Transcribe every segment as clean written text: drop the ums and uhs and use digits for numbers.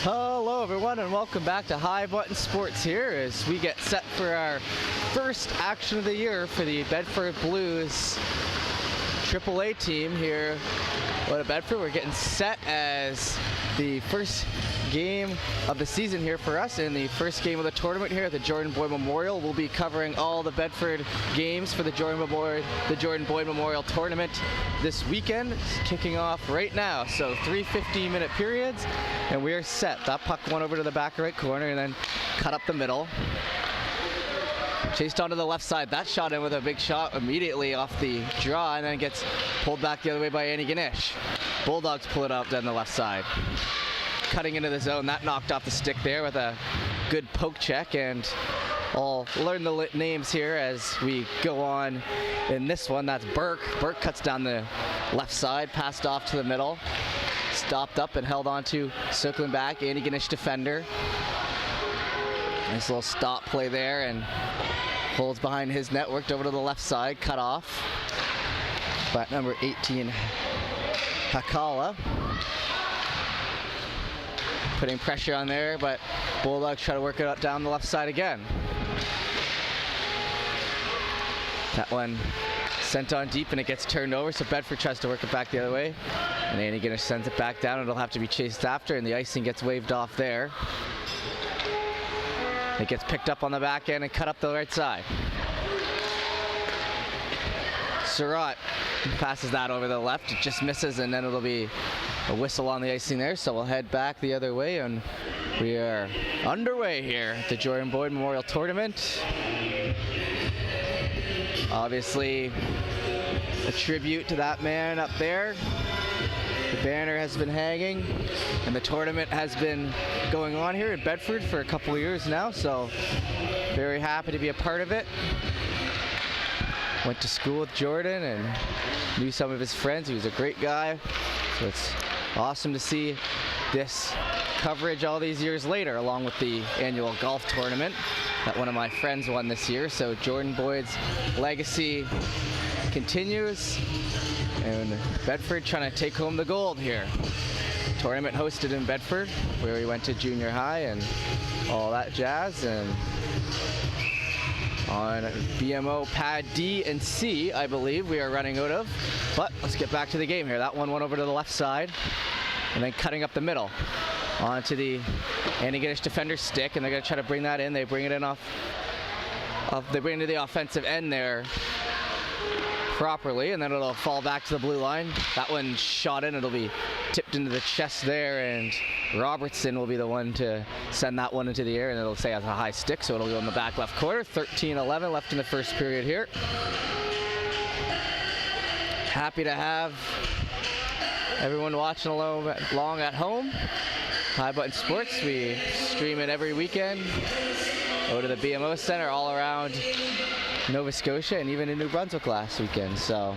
Hello everyone and welcome back to High Button Sports here as we get set for our first action of the year for the Bedford Blues AAA team here at Bedford. We're getting set as the first game of the season here for us and the first game of the tournament here at the Jordan Boyd Memorial. We'll be covering all the Bedford games for the Jordan Boyd Memorial Tournament this weekend. It's kicking off right now, so 3 15-minute periods, and we are set. That puck went over to the back right corner and then cut up the middle. Chased onto the left side. That shot in with a big shot immediately off the draw and then gets pulled back the other way by Antigonish. Bulldogs pull it out down the left side. Cutting into the zone, that knocked off the stick there with a good poke check, and I'll learn the names here as we go on in this one. That's Burke. Burke cuts down the left side, passed off to the middle, stopped up and held on to, circling back, Antigonish defender. Nice little stop play there and holds behind his net, worked over to the left side, cut off by number 18, Hakala. Putting pressure on there, but Bulldogs try to work it out down the left side again. That one sent on deep and it gets turned over, so Bedford tries to work it back the other way. And Antigonish sends it back down. It'll have to be chased after, and the icing gets waved off there. It gets picked up on the back end and cut up the right side. Surratt passes that over the left. It just misses, and then it'll be a whistle on the icing there, so we'll head back the other way, and we are underway here at the Jordan Boyd Memorial Tournament. Obviously, a tribute to that man up there. The banner has been hanging, and the tournament has been going on here in Bedford for a couple of years now, so very happy to be a part of it. Went to school with Jordan and knew some of his friends. He was a great guy, so it's awesome to see this coverage all these years later, along with the annual golf tournament that one of my friends won this year. So Jordan Boyd's legacy continues, and Bedford trying to take home the gold here. Tournament hosted in Bedford, where we went to junior high and all that jazz, and on BMO pad D and C, I believe we are running out of. But let's get back to the game here. That one went over to the left side and then cutting up the middle onto the Antigonish defender's stick, and they're going to try to bring that in. They bring it in they bring it to the offensive end there properly, and then it'll fall back to the blue line. That one shot in, it'll be tipped into the chest there, and Robertson will be the one to send that one into the air, and it'll say has a high stick, so it'll go in the back left corner. 13-11 left in the first period here. Happy to have everyone watching along at home. High Button Sports, we stream it every weekend. Go to the BMO Center all around Nova Scotia and even in New Brunswick last weekend. So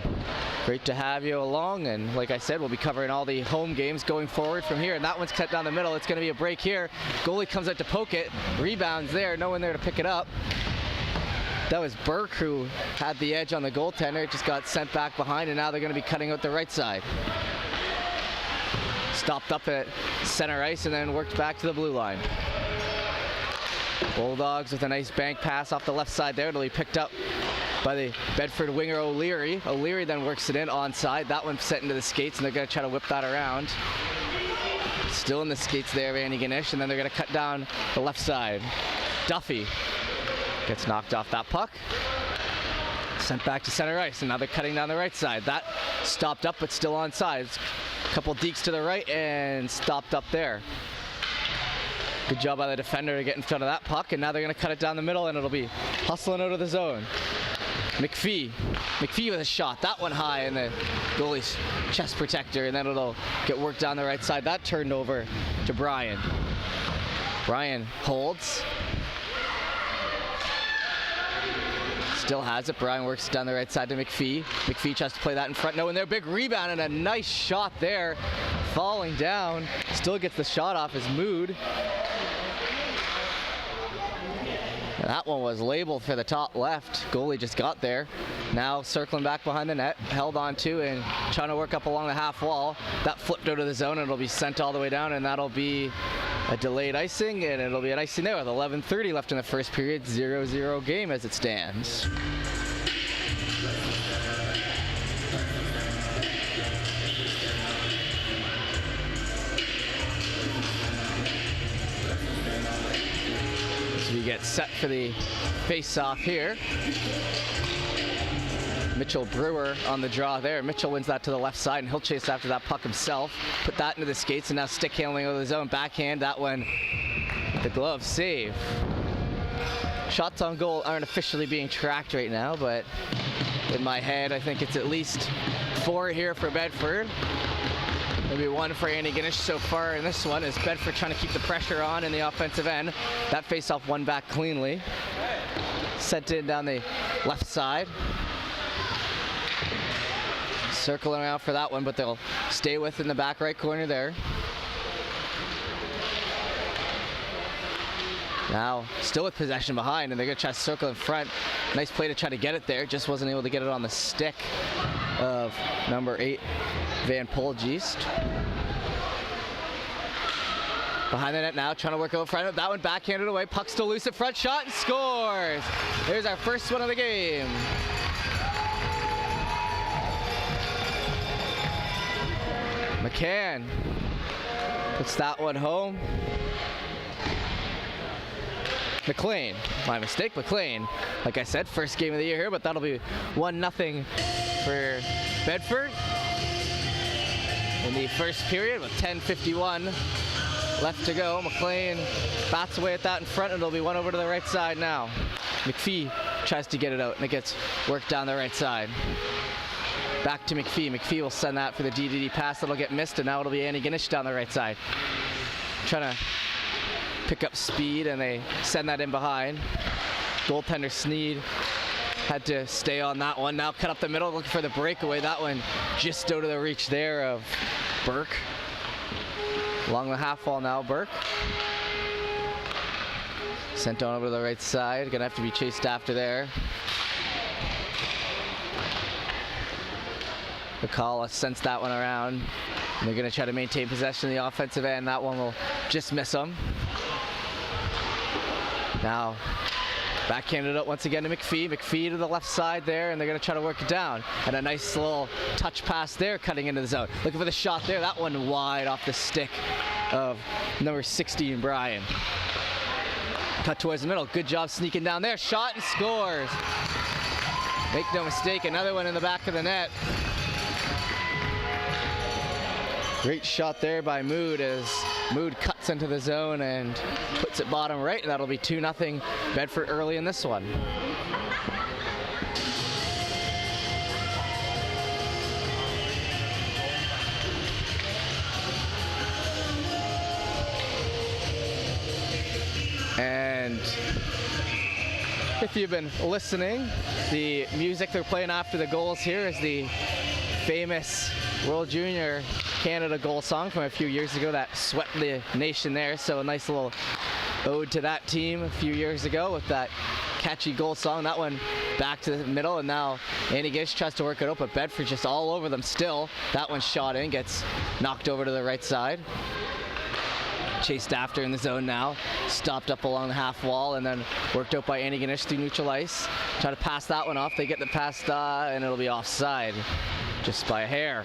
great to have you along, and like I said, we'll be covering all the home games going forward from here. And that one's cut down the middle. It's going to be a break here. Goalie comes out to poke it. Rebounds there. No one there to pick it up. That was Burke who had the edge on the goaltender. It just got sent back behind, and now they're going to be cutting out the right side. Stopped up at center ice and then worked back to the blue line. Bulldogs with a nice bank pass off the left side there. It'll be picked up by the Bedford winger O'Leary. O'Leary then works it in onside. That one set into the skates, and they're going to try to whip that around. Still in the skates there, Antigonish, and then they're going to cut down the left side. Duffy gets knocked off that puck. Sent back to center ice, and now they're cutting down the right side. That stopped up, but still onside. A couple dekes to the right and stopped up there. Good job by the defender to get in front of that puck, and now they're going to cut it down the middle, and it'll be hustling out of the zone. McPhee with a shot. That one high in the goalie's chest protector, and then it'll get worked down the right side. That turned over to Brian. Brian holds. Still has it. Brian works down the right side to McPhee. McPhee tries to play that in front. No, and there, big rebound and a nice shot there. Falling down. Still gets the shot off his mood. And that one was labeled for the top left. Goalie just got there. Now circling back behind the net, held on to and trying to work up along the half wall. That flipped out of the zone and it'll be sent all the way down, and that'll be a delayed icing, and it'll be an icing there with 11:30 left in the first period. 0-0 game as it stands. So we get set for the face-off here. Mitchell Brewer on the draw there. Mitchell wins that to the left side, and he'll chase after that puck himself. Put that into the skates, and now stick handling of his own backhand. That one, the glove save. Shots on goal aren't officially being tracked right now, but in my head, I think it's at least 4 here for Bedford. Maybe 1 for Antigonish so far in this one, as Bedford trying to keep the pressure on in the offensive end. That face-off won back cleanly. Sent in down the left side. Circling around for that one, but they'll stay with in the back right corner there. Now, still with possession behind, and they're going to try to circle in front. Nice play to try to get it there. Just wasn't able to get it on the stick of number 8, Van Polgeest. Behind the net now, trying to work over front. That one backhanded away. Puck still loose at front. Shot and scores. There's our first one of the game. McCann puts that one home. McLean, my mistake, McLean. Like I said, first game of the year here, but that'll be 1-0 for Bedford in the first period with 10:51 left to go. McLean bats away at that in front, and it'll be one over to the right side now. McPhee tries to get it out, and it gets worked down the right side. Back to McPhee. McPhee will send that for the DDD pass. That'll get missed, and now it'll be Antigonish down the right side. Trying to pick up speed, and they send that in behind. Goaltender Sneed had to stay on that one. Now cut up the middle, looking for the breakaway. That one just out of the reach there of Burke. Along the half wall now, Burke. Sent on over to the right side. Gonna have to be chased after there. McCall sends that one around. And they're going to try to maintain possession in the offensive end. That one will just miss them. Now, backhanded up once again to McPhee. McPhee to the left side there, and they're going to try to work it down. And a nice little touch pass there, cutting into the zone. Looking for the shot there. That one wide off the stick of number 16, Brian. Cut towards the middle. Good job sneaking down there. Shot and scores. Make no mistake, another one in the back of the net. Great shot there by Mood as Mood cuts into the zone and puts it bottom right. And that'll be 2-0 Bedford early in this one. And if you've been listening, the music they're playing after the goals here is the famous World Junior Canada goal song from a few years ago that swept the nation there. So a nice little ode to that team a few years ago with that catchy goal song. That one back to the middle, and now Antigonish tries to work it up, but Bedford just all over them still. That one shot in, gets knocked over to the right side. Chased after in the zone now. Stopped up along the half wall and then worked out by Antigonish through neutral ice. Try to pass that one off. They get the pass and it'll be offside just by a hair.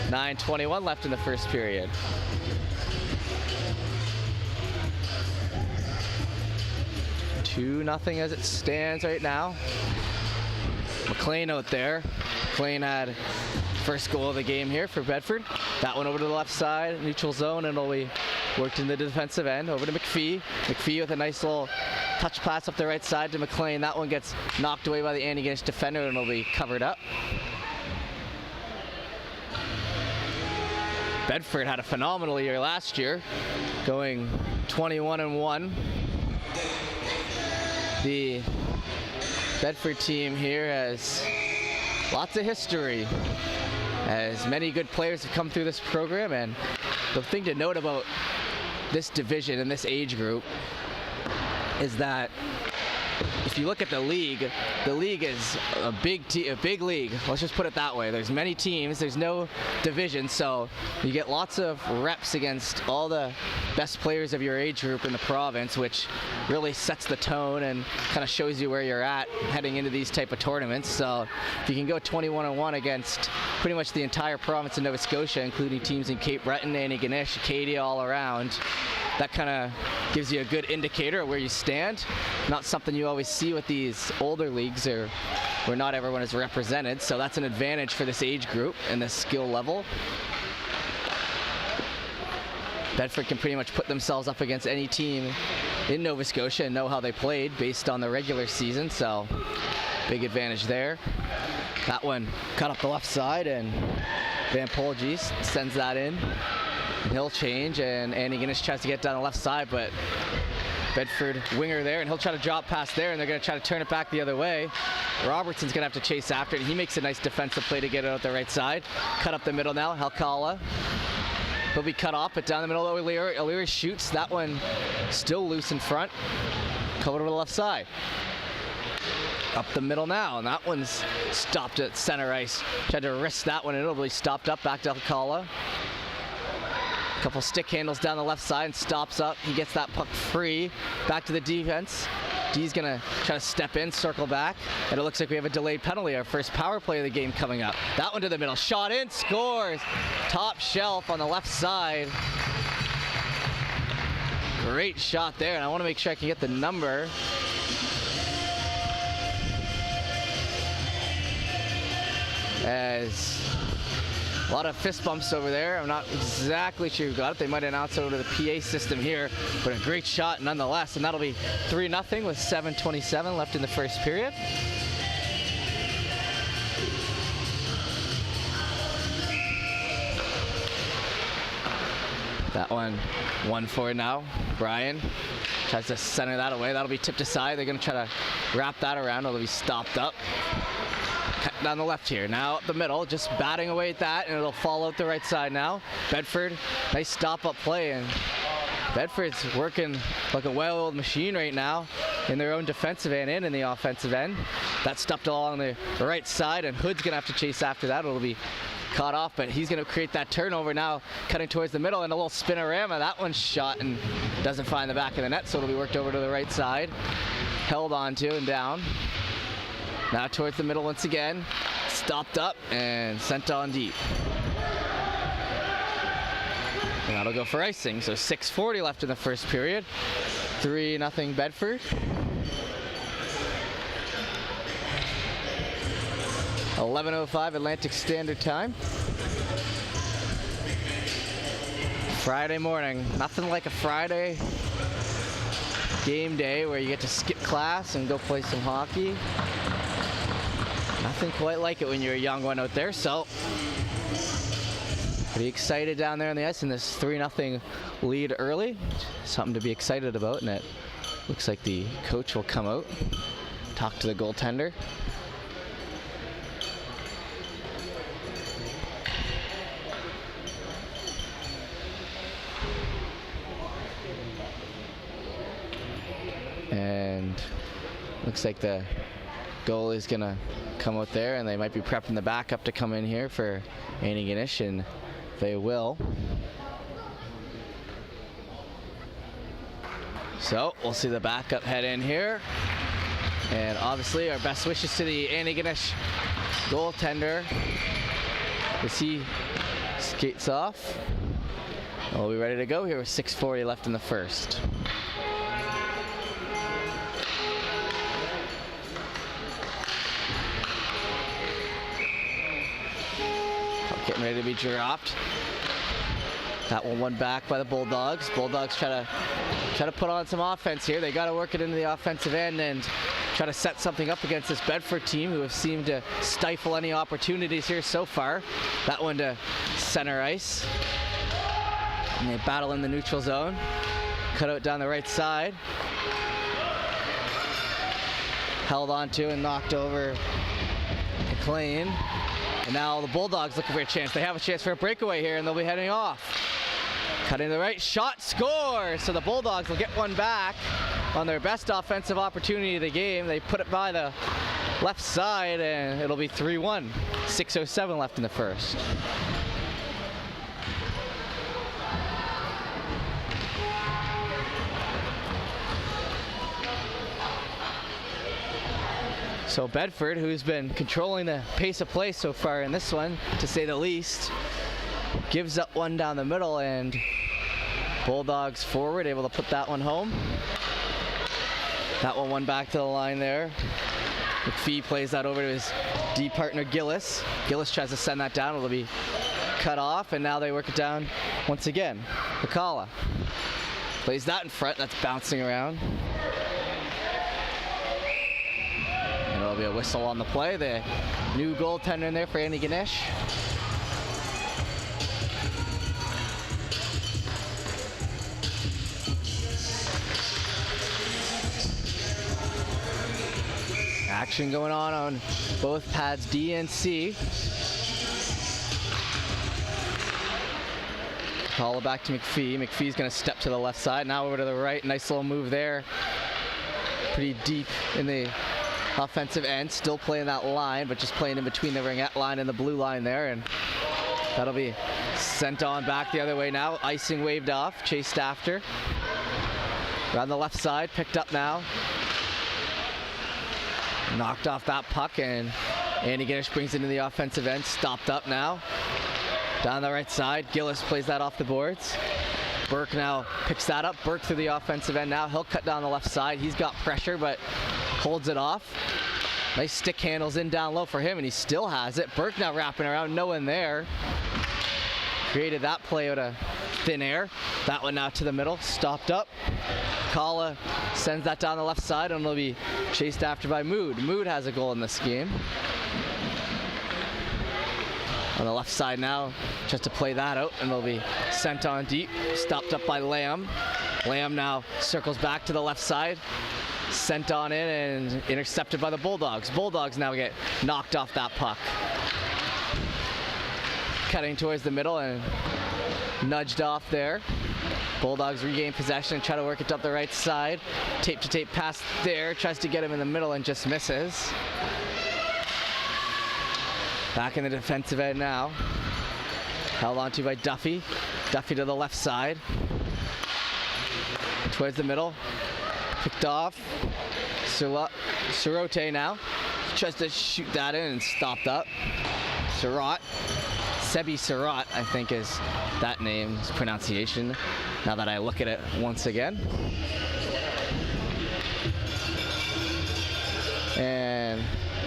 9:21 left in the first period. Two nothing as it stands right now. McLean out there. McLean had first goal of the game here for Bedford. That one over to the left side, neutral zone, and it'll be worked in the defensive end. Over to McPhee. McPhee with a nice little touch pass up the right side to McLean. That one gets knocked away by the Antigonish defender, and it'll be covered up. Bedford had a phenomenal year last year, going 21-1. The Bedford team here has lots of history, as many good players have come through this program. And the thing to note about this division and this age group is that if you look at the league is a big league. Let's just put it that way. There's many teams. There's no division, so you get lots of reps against all the best players of your age group in the province, which really sets the tone and kind of shows you where you're at heading into these type of tournaments. So if you can go 21-1 against pretty much the entire province of Nova Scotia, including teams in Cape Breton, Antigonish, Acadia, all around, that kind of gives you a good indicator of where you stand. Not something you always see with these older leagues or where not everyone is represented, so that's an advantage for this age group and this skill level. Bedford can pretty much put themselves up against any team in Nova Scotia and know how they played based on the regular season, so big advantage there. That one cut up the left side, and Van Polges sends that in. And he'll change, and Antigonish tries to get down the left side, but Bedford winger there, and he'll try to drop past there, and they're going to try to turn it back the other way. Robertson's going to have to chase after it, and he makes a nice defensive play to get it out the right side. Cut up the middle now, Halkala. He'll be cut off, but down the middle, O'Leary shoots. That one still loose in front. Covered over the left side. Up the middle now, and that one's stopped at center ice. Tried to risk that one, and it'll be stopped up back to Halkala. Couple stick handles down the left side and stops up. He gets that puck free. Back to the defense. D's gonna try to step in, circle back, and it looks like we have a delayed penalty, our first power play of the game coming up. That one to the middle, shot in, scores. Top shelf on the left side. Great shot there, and I wanna make sure I can get the number. As a lot of fist bumps over there. I'm not exactly sure who got it. They might announce it over the PA system here, but a great shot nonetheless. And that'll be 3-0 with 7:27 left in the first period. That one, 1-4 now. Brian tries to center that away. That'll be tipped aside. They're going to try to wrap that around. It'll be stopped up. Cut down the left here. Now up the middle, just batting away at that, and it'll fall out the right side now. Bedford, nice stop-up play, and Bedford's working like a well-oiled machine right now in their own defensive end and in the offensive end. That's stopped along the right side, and Hood's gonna have to chase after that. It'll be caught off, but he's gonna create that turnover now, cutting towards the middle, and a little spinorama. That one's shot and doesn't find the back of the net, so it'll be worked over to the right side. Held onto and down. Now towards the middle once again, stopped up and sent on deep. And that'll go for icing, so 6:40 left in the first period. 3-0 Bedford. (11:05) Atlantic Standard Time. Friday morning, nothing like a Friday game day where you get to skip class and go play some hockey. Nothing quite like it when you're a young one out there, so pretty excited down there on the ice in this 3-0 lead early. Something to be excited about, and it looks like the coach will come out, talk to the goaltender. And looks like the goalie's gonna come out there, and they might be prepping the backup to come in here for Antigonish, and they will. So we'll see the backup head in here, and obviously our best wishes to the Antigonish goaltender as he skates off. We'll be ready to go here with 6:40 left in the first. Getting ready to be dropped. That one won back by the Bulldogs. Bulldogs try to put on some offense here. They got to work it into the offensive end and try to set something up against this Bedford team, who have seemed to stifle any opportunities here so far. That one to center ice. And they battle in the neutral zone. Cut out down the right side. Held onto and knocked over McLean. And now the Bulldogs looking for a chance. They have a chance for a breakaway here, and they'll be heading off. Cutting to the right, shot, score! So the Bulldogs will get one back. on their best offensive opportunity of the game. They put it by the left side, and it'll be 3-1. 6:07 left in the first. So Bedford, who's been controlling the pace of play so far in this one, to say the least, gives up one down the middle, and Bulldogs forward able to put that one home. That one back to the line there. McPhee plays that over to his D partner Gillis. Gillis tries to send that down. It'll be cut off, and now they work it down once again. McCalla plays that in front. That's bouncing around. There'll be a whistle on the play. The new goaltender in there for Antigonish. Action going on both pads D and C. Call it back to McPhee. McPhee's going to step to the left side. Now over to the right. Nice little move there. Pretty deep in the offensive end, still playing that line, but just playing in between the ringette line and the blue line there, and that'll be sent on back the other way now. Icing waved off, chased after. Around the left side, picked up now. Knocked off that puck, and Antigonish brings it into the offensive end, stopped up now. Down the right side, Gillis plays that off the boards. Burke now picks that up. Burke through the offensive end now. He'll cut down the left side. He's got pressure, but holds it off. Nice stick handles in down low for him, and he still has it. Burke now wrapping around, no one there. Created that play out of thin air. That one now to the middle, stopped up. Kalla sends that down the left side, and it'll be chased after by Mood. Mood has a goal in this game. On the left side now, just to play that out, and it'll be sent on deep, stopped up by Lamb. Lamb now circles back to the left side, sent on in and intercepted by the Bulldogs. Bulldogs now get knocked off that puck. Cutting towards the middle and nudged off there. Bulldogs regain possession and try to work it up the right side. Tape to tape pass there, tries to get him in the middle and just misses. Back in the defensive end now. Held onto by Duffy. Duffy to the left side. Towards the middle. Picked off. Sirote now. Tries to shoot that in and stopped up. Surratt. Sebi Surratt, I think is that name's pronunciation, now that I look at it once again. And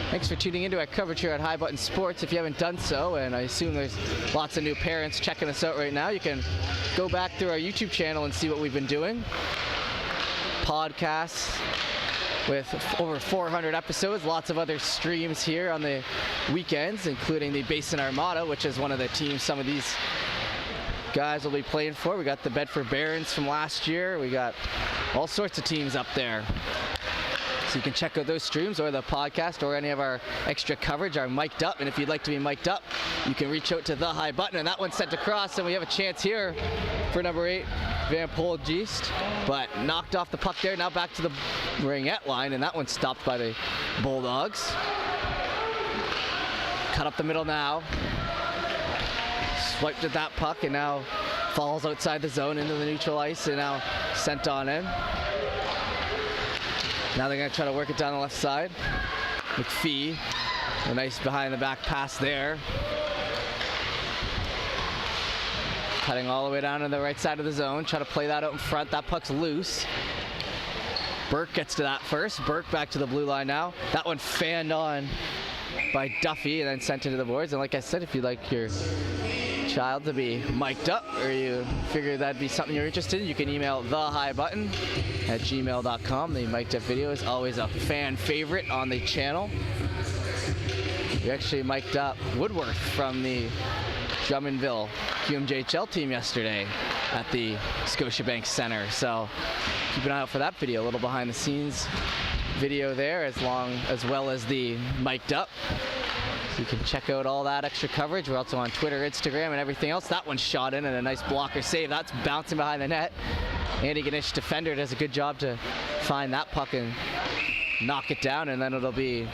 thanks for tuning into our coverage here at High Button Sports. If you haven't done so, and I assume there's lots of new parents checking us out right now, you can go back through our YouTube channel and see what we've been doing. Podcasts with over 400 episodes, lots of other streams here on the weekends, including the Basin Armada, which is one of the teams some of these guys will be playing for. We got the Bedford Barons from last year. We got all sorts of teams up there. So you can check out those streams or the podcast or any of our extra coverage, our mic'd up. And if you'd like to be mic'd up, you can reach out to the high button. And that one's sent across, and we have a chance here for number 8, Van Polgeest. But knocked off the puck there. Now back to the ringette line, and that one's stopped by the Bulldogs. Cut up the middle now. Swiped at that puck, and now falls outside the zone into the neutral ice, and now sent on in. Now they're going to try to work it down the left side. McPhee, a nice behind the back pass there. Cutting all the way down to the right side of the zone. Try to play that out in front. That puck's loose. Burke gets to that first. Burke back to the blue line now. That one fanned on by Duffy and then sent into the boards. And like I said, if you'd like your child to be mic'd up, or you figure that'd be something you're interested in, you can email thehighbutton@gmail.com. The mic'd up video is always a fan favorite on the channel. We actually mic'd up Woodworth from the Drummondville QMJHL team yesterday at the Scotiabank Center. So keep an eye out for that video, a little behind the scenes video there, as well as the mic'd up. So you can check out all that extra coverage. We're also on Twitter, Instagram, and everything else. That one's shot in and a nice blocker save. That's bouncing behind the net. Antigonish defender does a good job to find that puck and knock it down, and then it'll be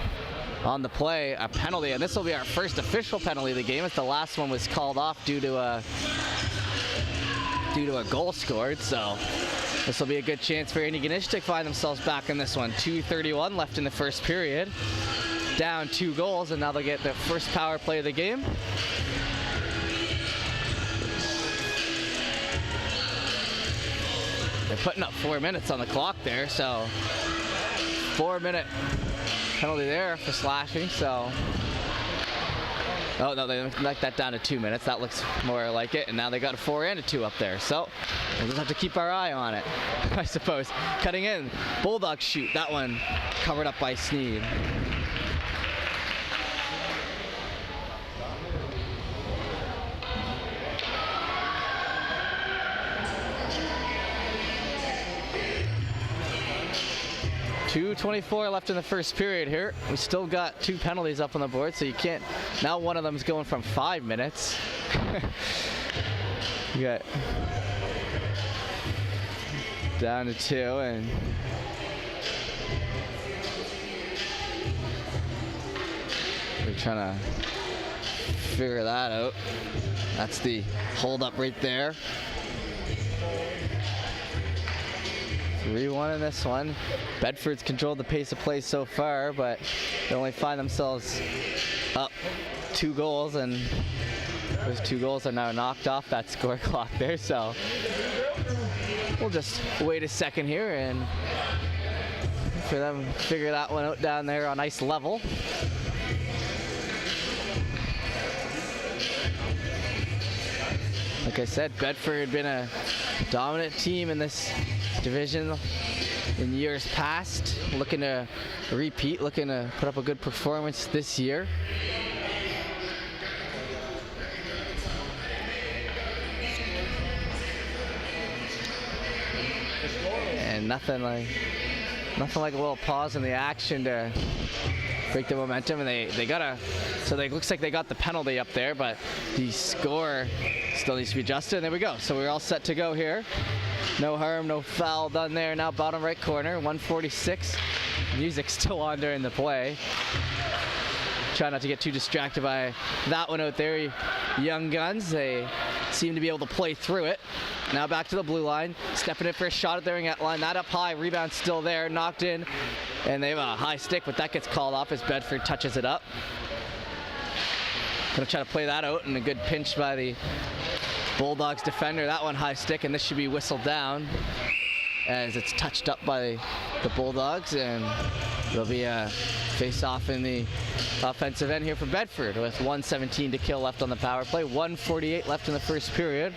on the play a penalty, and this will be our first official penalty of the game, as the last one was called off due to a goal scored. So this will be a good chance for Antigonish to find themselves back in this one. 2:31 left in the first period, down 2 goals, and now they'll get the first power play of the game. They're putting up 4 minutes on the clock there, so 4-minute penalty there for slashing. So, oh no, they knocked that down to 2 minutes. That looks more like it, and now they got a 4 and a 2 up there. So we'll just have to keep our eye on it, I suppose. Cutting in, Bulldogs shoot. That one covered up by Sneed. .224 left in the first period here. We still got 2 penalties up on the board, so you can't. Now one of them's going from 5 minutes. You got down to 2, and we're trying to figure that out. That's the hold up right there. 3-1 in this one. Bedford's controlled the pace of play so far, but they only find themselves up 2 goals, and those 2 goals are now knocked off that score clock there. So we'll just wait a second here and for them to figure that one out down there on ice level. Like I said, Bedford had been a dominant team in this division in years past, looking to repeat, looking to put up a good performance this year. And nothing like a little pause in the action to break the momentum, and they got a, so it looks like they got the penalty up there, but the score still needs to be adjusted, and there we go. So we're all set to go here. No harm, no foul done there. Now bottom right corner, 146. Music still on during the play. Try not to get too distracted by that one out there. Young guns, they seem to be able to play through it. Now back to the blue line, stepping in for a shot at the ring line. That up high, rebound still there, knocked in, and they have a high stick, but that gets called off as Bedford touches it up. Gonna try to play that out, and a good pinch by the Bulldogs defender. That one high stick, and this should be whistled down as it's touched up by the Bulldogs, and there'll be a face-off in the offensive end here for Bedford with 1:17 to kill left on the power play. 1:48 left in the first period.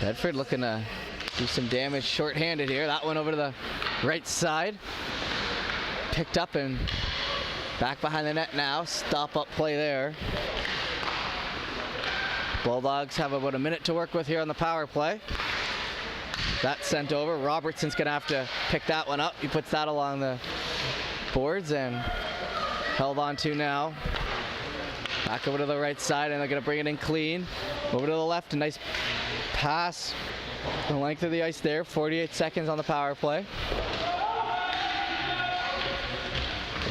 Bedford looking to do some damage short-handed here. That one over to the right side. Picked up and back behind the net now. Stop-up play there. Bulldogs have about a minute to work with here on the power play. That's sent over. Robertson's going to have to pick that one up. He puts that along the boards and held on to now. Back over to the right side, and they're going to bring it in clean. Over to the left, a nice pass. The length of the ice there. 48 seconds on the power play.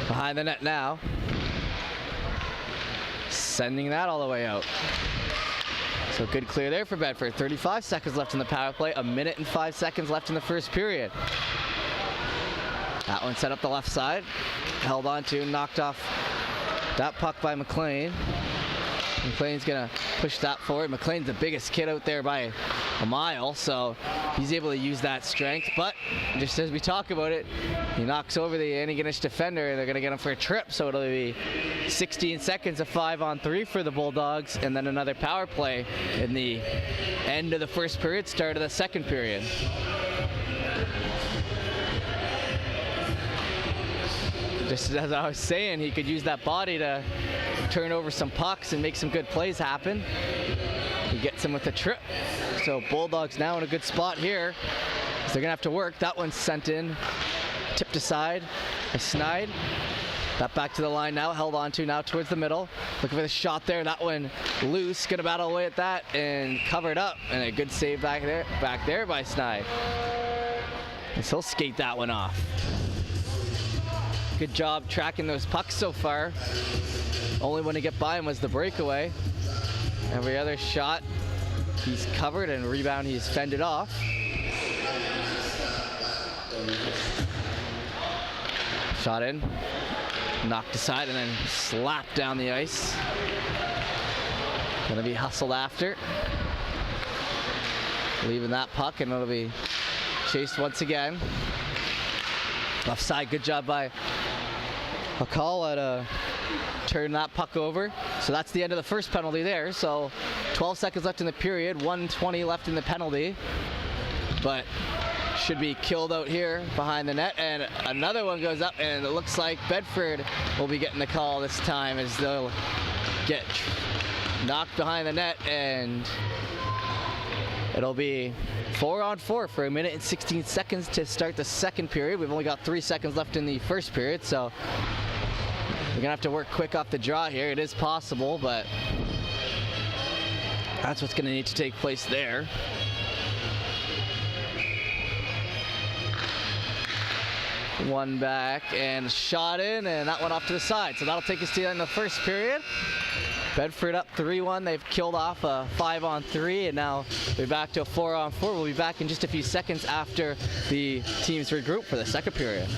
Behind the net now. Sending that all the way out. So good clear there for Bedford. 35 seconds left in the power play. A minute and 5 seconds left in the first period. That one set up the left side. Held on to, knocked off that puck by McLean. McLean's gonna push that forward. McLean's the biggest kid out there by a mile, so he's able to use that strength. But just as we talk about it, he knocks over the Antigonish defender, and they're gonna get him for a trip. So it'll be 16 seconds of 5-on-3 for the Bulldogs, and then another power play in the end of the first period, start of the second period. Just as I was saying, he could use that body to turn over some pucks and make some good plays happen. He gets him with a trip. So Bulldogs now in a good spot here. So they're gonna have to work. That one's sent in, tipped aside by Snide. That back to the line now, held on to now towards the middle. Looking for the shot there, that one loose. Gonna battle away at that and covered up. And a good save back there by Sny. And he'll skate that one off. Good job tracking those pucks so far. Only one to get by him was the breakaway. Every other shot, he's covered, and rebound, he's fended off. Shot in, knocked aside, and then slapped down the ice. Gonna be hustled after. Leaving that puck, and it'll be chased once again. Left side, good job by Hakala to turn that puck over. So that's the end of the first penalty there. So 12 seconds left in the period, 1:20 left in the penalty. But should be killed out here behind the net, and another one goes up, and it looks like Bedford will be getting the call this time as they'll get knocked behind the net, and it'll be 4-on-4 for 1 minute and 16 seconds to start the second period. We've only got 3 seconds left in the first period, so we're gonna have to work quick off the draw here. It is possible, but that's what's gonna need to take place there. One back and shot in, and that one off to the side. So that'll take us to the end of the first period. Bedford up 3-1. They've killed off a 5-on-3, and now we're back to a 4-on-4. We'll be back in just a few seconds after the teams regroup for the second period.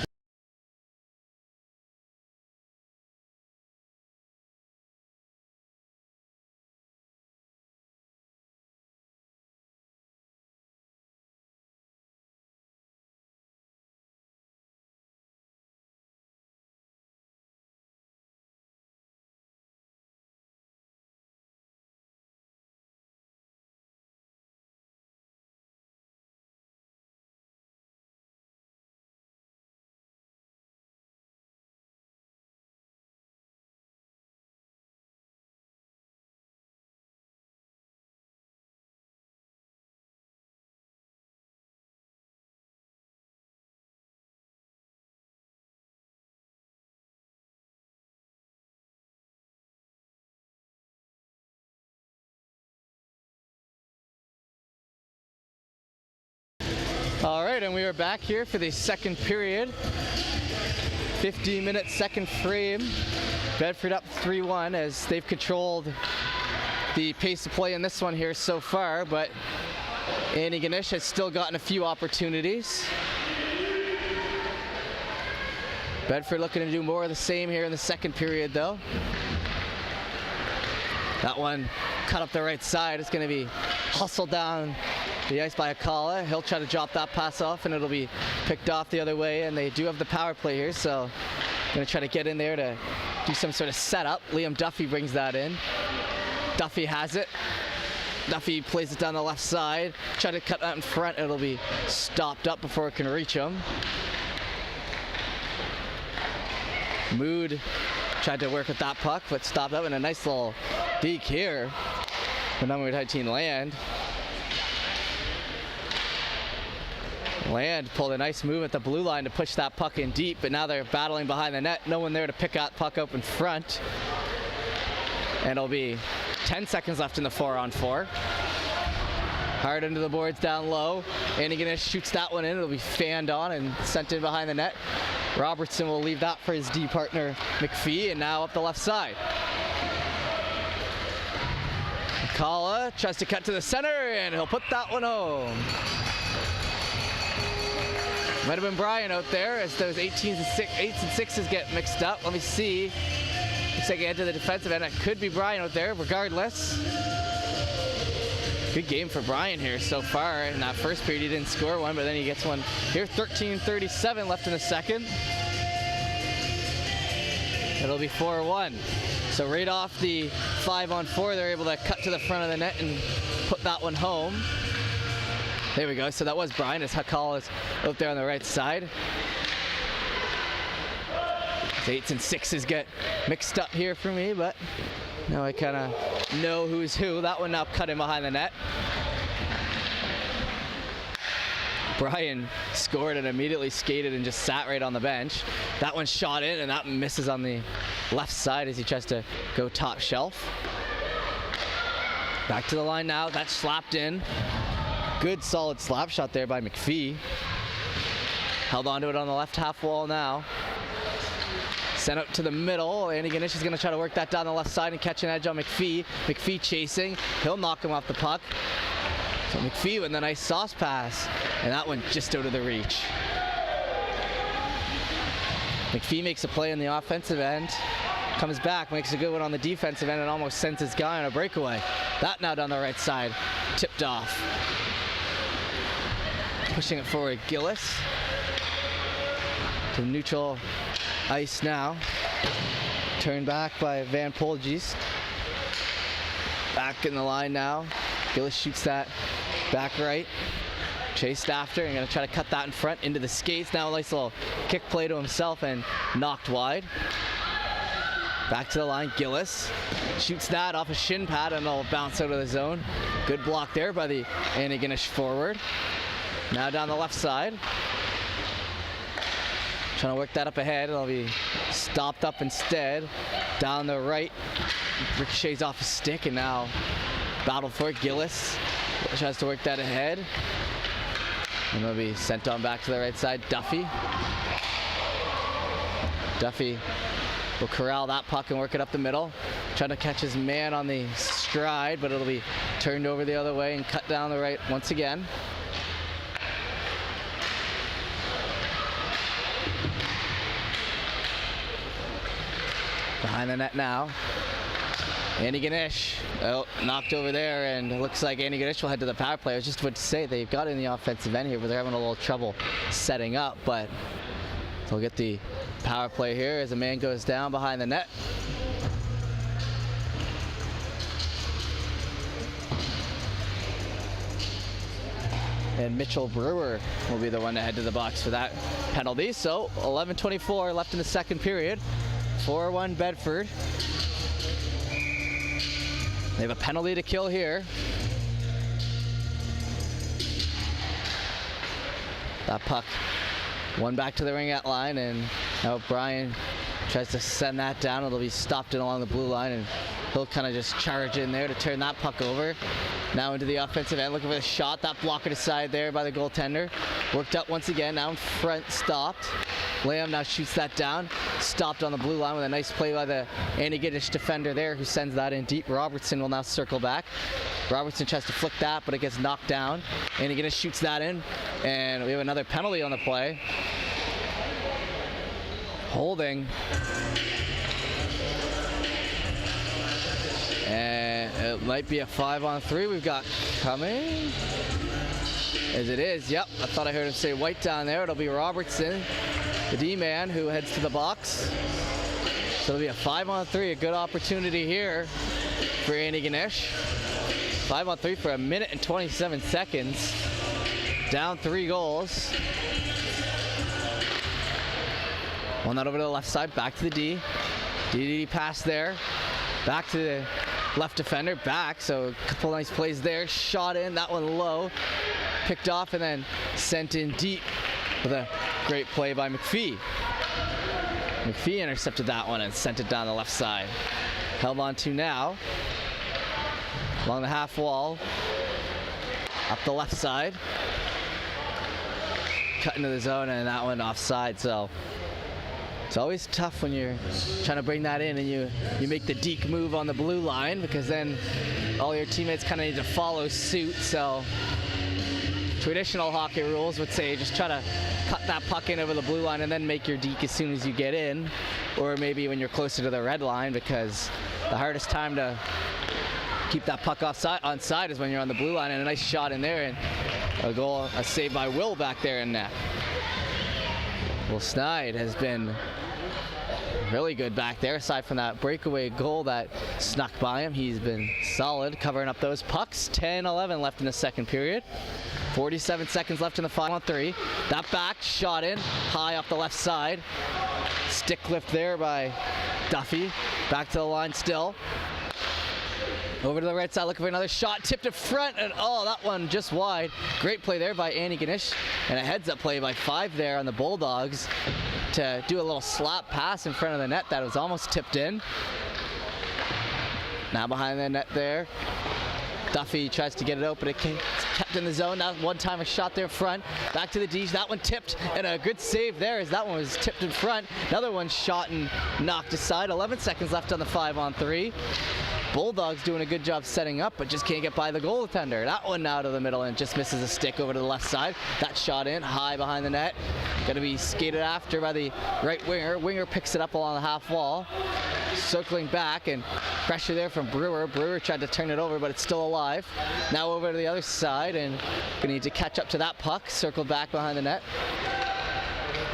All right, and we are back here for the second period. 15-minute second frame. Bedford up 3-1 as they've controlled the pace of play in this one here so far, but Antigonish has still gotten a few opportunities. Bedford looking to do more of the same here in the second period, though. That one cut up the right side. It's going to be hustled down the ice by Akala. He'll try to drop that pass off, and it'll be picked off the other way, and they do have the power play here, so going to try to get in there to do some sort of setup. Liam Duffy brings that in. Duffy has it. Duffy plays it down the left side. Try to cut that in front. It'll be stopped up before it can reach him. Mood tried to work with that puck, but stopped up, and a nice little deke here. The number 19 Land. Land pulled a nice move at the blue line to push that puck in deep, but now they're battling behind the net. No one there to pick that puck up in front. And it'll be 10 seconds left in the 4-on-4. Hard into the boards down low. Antigonish shoots that one in. It'll be fanned on and sent in behind the net. Robertson will leave that for his D partner, McPhee, and now up the left side. Kala tries to cut to the center, and he'll put that one home. Might have been Brian out there as those 8s and 6s get mixed up. Let me see. Looks like he head to the defensive end. It could be Brian out there, regardless. Good game for Brian here so far. In that first period, he didn't score one, but then he gets one here. 13:37 left in the second. It'll be 4-1. So right off the 5-on-4, they're able to cut to the front of the net and put that one home. There we go. So that was Brian as Hakal is out there on the right side. The 8s and 6s get mixed up here for me, but now I kind of know who's who. That one now cut in behind the net. Brian scored and immediately skated and just sat right on the bench. That one shot in, and that misses on the left side as he tries to go top shelf. Back to the line now. That's slapped in. Good solid slap shot there by McPhee. Held onto it on the left half wall now. Sent out to the middle. Antigonish is going to try to work that down the left side and catch an edge on McPhee. McPhee chasing. He'll knock him off the puck. So McPhee with a nice sauce pass. And that one just out of the reach. McPhee makes a play in the offensive end. Comes back, makes a good one on the defensive end, and almost sends his guy on a breakaway. That now down the right side. Tipped off. Pushing it forward, Gillis. To neutral ice now. Turned back by Van Polges. Back in the line now. Gillis shoots that back right. Chased after and going to try to cut that in front into the skates. Now a nice little kick play to himself and knocked wide. Back to the line, Gillis shoots that off a shin pad and it'll bounce out of the zone. Good block there by the Antigonish forward. Now down the left side. Trying to work that up ahead. It'll be stopped up instead. Down the right. Ricochets off his stick and now battled for it. Gillis tries to work that ahead. And it'll be sent on back to the right side. Duffy will corral that puck and work it up the middle. Trying to catch his man on the stride, but it'll be turned over the other way and cut down the right once again. Behind the net now. Antigonish, knocked over there, and it looks like Antigonish will head to the power play. I was just about to say they've got in the offensive end here, but they're having a little trouble setting up, but they'll get the power play here as a man goes down behind the net. And Mitchell Brewer will be the one to head to the box for that penalty. So 11:24 left in the second period. 4-1 Bedford. They have a penalty to kill here. That puck one back to the ringette line, and now Brian tries to send that down. It'll be stopped in along the blue line, and he'll kind of just charge in there to turn that puck over. Now into the offensive end, looking for the shot. That blocker to side there by the goaltender. Worked up once again, now in front, stopped. Lamb now shoots that down. Stopped on the blue line with a nice play by the Antigonish defender there, who sends that in deep. Robertson will now circle back. Robertson tries to flick that, but it gets knocked down. Antigonish shoots that in, and we have another penalty on the play. Holding. And it might be a 5-on-3 we've got coming. As it is, yep. I thought I heard him say white down there. It'll be Robertson, the D-man, who heads to the box. So it'll be a 5-on-3, a good opportunity here for Antigonish. 5-on-3 for 1 minute and 27 seconds. Down 3 goals. One that over to the left side, back to the D. DD pass there. Back to the left defender, back. So a couple nice plays there. Shot in, that one low. Picked off and then sent in deep with a great play by McPhee. McPhee intercepted that one and sent it down the left side. Held on to now. Along the half wall. Up the left side. Cut into the zone, and that one offside. So it's always tough when you're trying to bring that in and you make the deke move on the blue line, because then all your teammates kind of need to follow suit. So traditional hockey rules would say just try to cut that puck in over the blue line and then make your deke as soon as you get in, or maybe when you're closer to the red line, because the hardest time to keep that puck onside is when you're on the blue line. And a nice shot in there, and a goal, a save by Will back there in net. Will Snide has been really good back there. Aside from that breakaway goal that snuck by him, he's been solid covering up those pucks. 10-11 left in the second period. 47 seconds left in the 5-on-3. That back shot in high off the left side. Stick lift there by Duffy. Back to the line still. Over to the right side, looking for another shot, tipped in front, and oh, that one just wide. Great play there by Antigonish, and a heads-up play by 5 there on the Bulldogs to do a little slap pass in front of the net that was almost tipped in. Now behind the net there, Duffy tries to get it open. It's kept in the zone. Now one time a shot there in front. Back to the D. That one tipped, and a good save there as that one was tipped in front. Another one shot and knocked aside. 11 seconds left on the 5-on-3. Bulldogs doing a good job setting up, but just can't get by the goaltender. That one now to the middle and just misses a stick over to the left side. That shot in, high behind the net. Going to be skated after by the right winger. Winger picks it up along the half wall. Circling back, and pressure there from Brewer. Brewer tried to turn it over, but it's still alive. Now over to the other side, and gonna need to catch up to that puck. Circle back behind the net.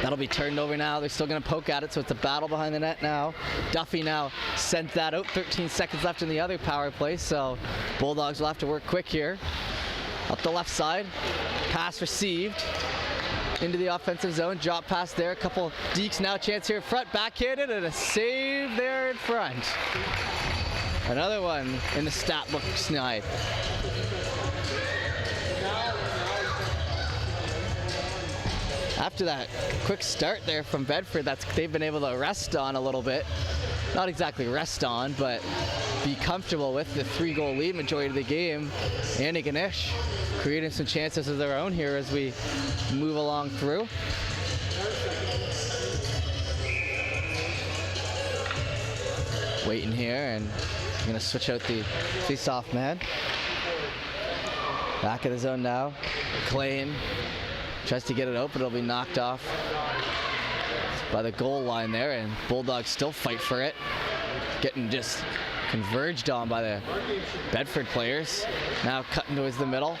That'll be turned over now. They're still gonna poke at it, so it's a battle behind the net now. Duffy now sent that out. 13 seconds left in the other power play, so Bulldogs will have to work quick here. Up the left side, pass received. Into the offensive zone, drop pass there, a couple dekes now, chance here in front, backhanded, and a save there in front. Another one in the stat book snide. After that quick start there from Bedford, they've been able to rest on a little bit. Not exactly rest on, but be comfortable with the 3-goal lead majority of the game. Antigonish creating some chances of their own here as we move along through. Waiting here, and I'm going to switch out the face-off man. Back of the zone now. McLean tries to get it open. It'll be knocked off by the goal line there, and Bulldogs still fight for it. Getting just converged on by the Bedford players. Now cutting towards the middle.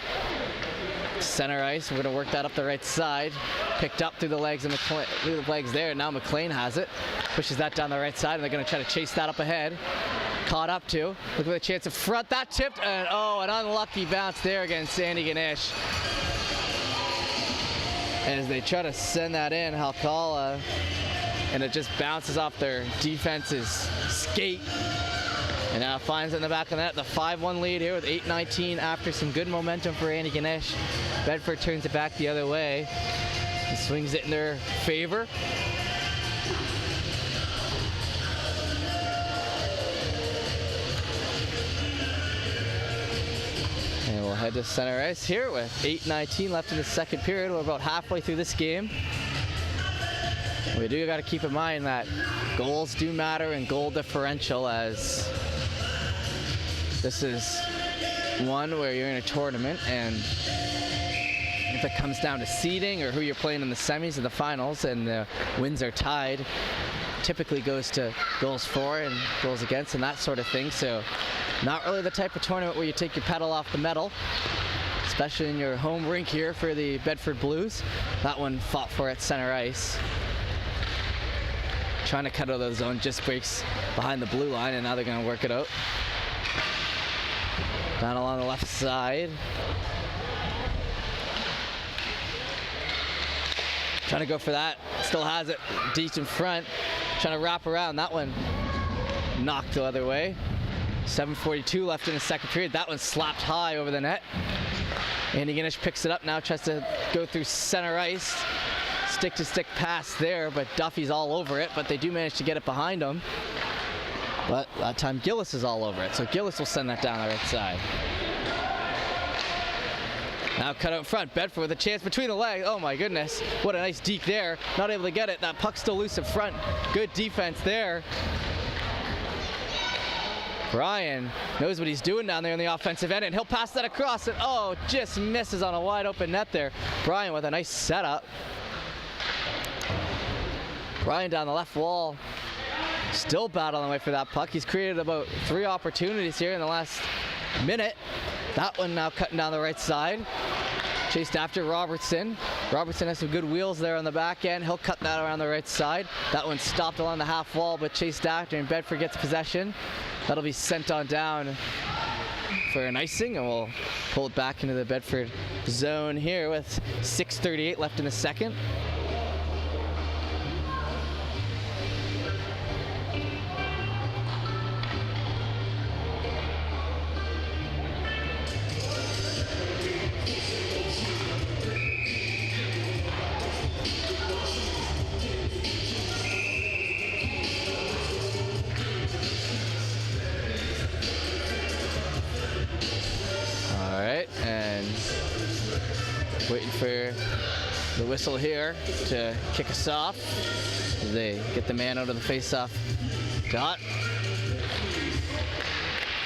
Center ice, we're going to work that up the right side. Picked up through the legs of through the legs there. Now McLean has it. Pushes that down the right side, and they're going to try to chase that up ahead. Caught up to. Look for the chance in front. That tipped, and oh, an unlucky bounce there against Antigonish. As they try to send that in, Halkala, and it just bounces off their defense's skate. And now finds it in the back of the net. The 5-1 lead here with 8:19 after some good momentum for Antigonish. Bedford turns it back the other way and swings it in their favor. And we'll head to center ice here with 8:19 left in the second period. We're about halfway through this game. We do got to keep in mind that goals do matter and goal differential, as this is one where you're in a tournament, and if it comes down to seeding or who you're playing in the semis or the finals and the wins are tied, typically goes to goals for and goals against and that sort of thing. So not really the type of tournament where you take your pedal off the metal, especially in your home rink here for the Bedford Blues. That one fought for at center ice. Trying to cut out of the zone, just breaks behind the blue line, and now they're going to work it out. Down along the left side. Trying to go for that. Still has it. Deep in front. Trying to wrap around. That one knocked the other way. 7:42 left in the second period. That one slapped high over the net. Antigonish picks it up now. Tries to go through center ice. Stick-to-stick pass there, but Duffy's all over it. But they do manage to get it behind him. But that time Gillis is all over it, so Gillis will send that down the right side. Now cut out in front, Bedford with a chance between the legs. Oh my goodness, what a nice deke there. Not able to get it, that puck's still loose in front. Good defense there. Brian knows what he's doing down there in the offensive end, and he'll pass that across, and oh, just misses on a wide open net there. Brian with a nice setup. Brian down the left wall. Still battling away for that puck. He's created about 3 opportunities here in the last minute. That one now cutting down the right side. Chased after Robertson. Robertson has some good wheels there on the back end. He'll cut that around the right side. That one stopped along the half wall, but chased after, and Bedford gets possession. That'll be sent on down for an icing, and we'll pull it back into the Bedford zone here with 6:38 left in the second. whistle here to kick us off. They get the man out of the face-off dot.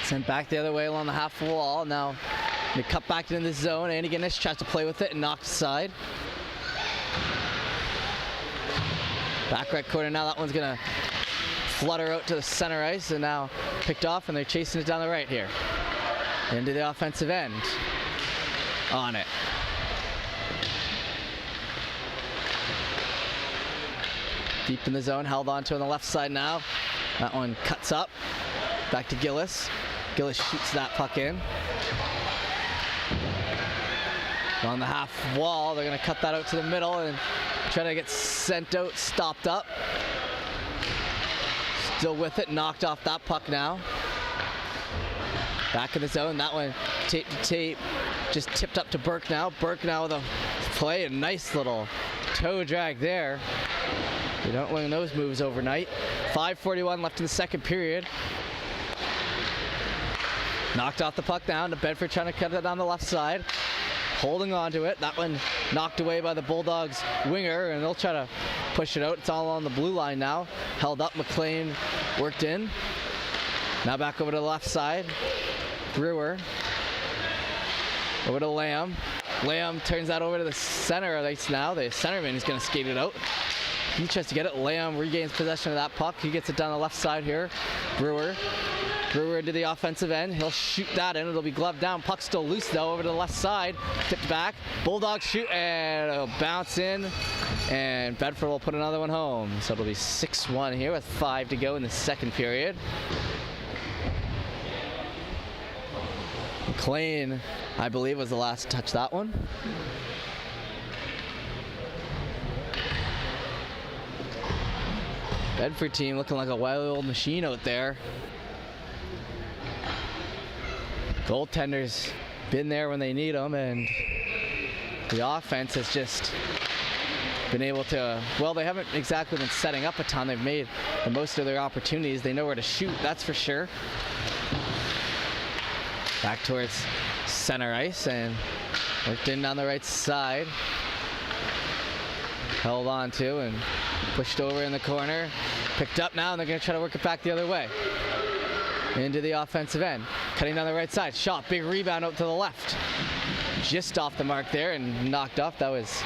Sent back the other way along the half wall. Now they cut back into the zone. Antigonish tries to play with it and knocked aside. Back right corner now. That one's gonna flutter out to the center ice and now picked off, and they're chasing it down the right here. Into the offensive end. On it. Deep in the zone, held on to on the left side now. That one cuts up. Back to Gillis. Gillis shoots that puck in. On the half wall, they're gonna cut that out to the middle and try to get sent out, stopped up. Still with it, knocked off that puck now. Back in the zone, that one tape to tape. Just tipped up to Burke now. Burke now with a play, a nice little toe drag there. You don't learn those moves overnight. 5:41 left in the second period. Knocked off the puck down to Bedford, trying to cut it down the left side. Holding on to it. That one knocked away by the Bulldogs winger, and they'll try to push it out. It's all on the blue line now. Held up, McLean worked in. Now back over to the left side. Brewer. Over to Lamb. Lamb turns that over to the center ice now. The centerman is going to skate it out. He tries to get it. Lamb regains possession of that puck. He gets it down the left side here. Brewer into the offensive end. He'll shoot that in. It'll be gloved down. Puck still loose though over to the left side. Tipped back. Bulldogs shoot and it'll bounce in. And Bedford will put another one home. So it'll be 6-1 here with 5 to go in the second period. McLean, I believe, was the last to touch that one. Bedford team looking like a wild machine out there. Goaltenders been there when they need them, and the offense has just been able to, well, they haven't exactly been setting up a ton. They've made the most of their opportunities. They know where to shoot, that's for sure. Back towards center ice and worked in down the right side. Held on to and pushed over in the corner. Picked up now, and they're going to try to work it back the other way. Into the offensive end. Cutting down the right side. Shot, big rebound out to the left. Just off the mark there and knocked off. That was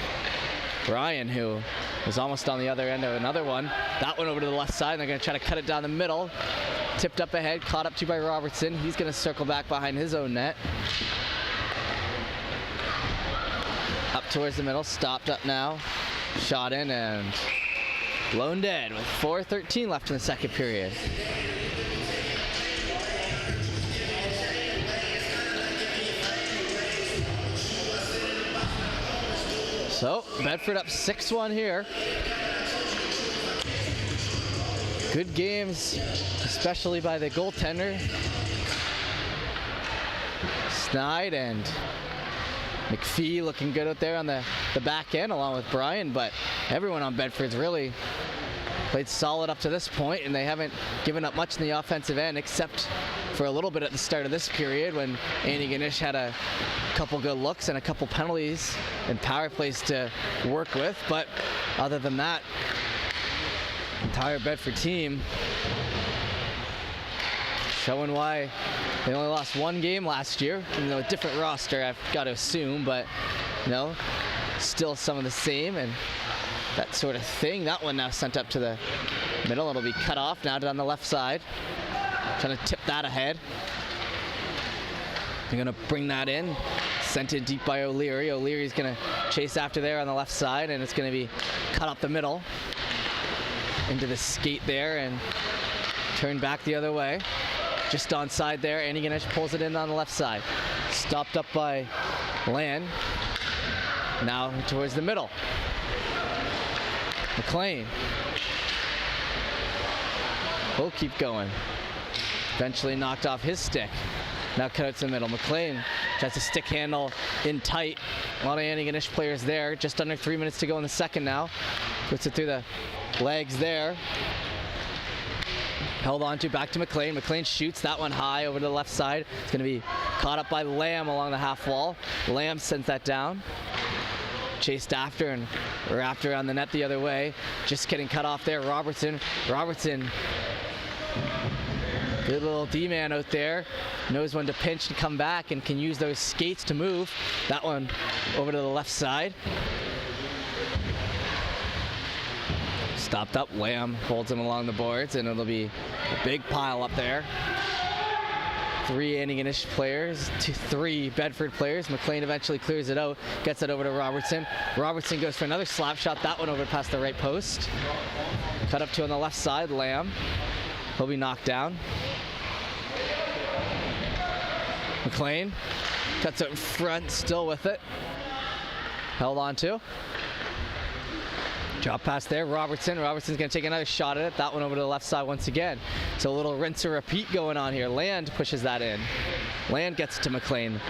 Brian, who was almost on the other end of another one. That one over to the left side, and they're going to try to cut it down the middle. Tipped up ahead, caught up to by Robertson. He's going to circle back behind his own net. Up towards the middle, stopped up now. Shot in and blown dead with 4:13 left in the second period. So, Bedford up 6-1 here. Good games, especially by the goaltender. Snide and McPhee looking good out there on the back end along with Brian, but everyone on Bedford's really played solid up to this point, and they haven't given up much in the offensive end except for a little bit at the start of this period when Antigonish had a couple good looks and a couple penalties and power plays to work with. But other than that, entire Bedford team showing why they only lost one game last year. You know, a different roster, I've got to assume, but you know, still some of the same and that sort of thing. That one now sent up to the middle. It'll be cut off now down the left side. Trying to tip that ahead. They're going to bring that in. Sent in deep by O'Leary. O'Leary's going to chase after there on the left side, and it's going to be cut up the middle. Into the skate there and turned back the other way. Just onside there. Antigonish pulls it in on the left side. Stopped up by Land. Now towards the middle. McLean. We'll keep going. Eventually knocked off his stick. Now cut out to the middle. McLean tries to stick handle in tight. A lot of Antigonish players there. Just under 3 minutes to go in the second now. Puts it through the legs there. Held on to back to McLean. McLean shoots that one high over to the left side. It's going to be caught up by Lamb along the half wall. Lamb sends that down. chased after and wrapped around the net the other way. Just getting cut off there. Robertson, good little D-man out there. Knows when to pinch and come back and can use those skates to move. That one over to the left side. Stopped up, Lamb holds him along the boards, and it'll be a big pile up there. 3 Antigonish players, 3 Bedford players. McLean eventually clears it out, gets it over to Robertson. Robertson goes for another slap shot, that one over past the right post. Cut up to on the left side, Lamb. He'll be knocked down. McLean cuts it in front, still with it. Held on to. Drop pass there, Robertson. Robertson's going to take another shot at it. That one over to the left side once again. So a little rinse and repeat going on here. Land pushes that in. Land gets to McLean.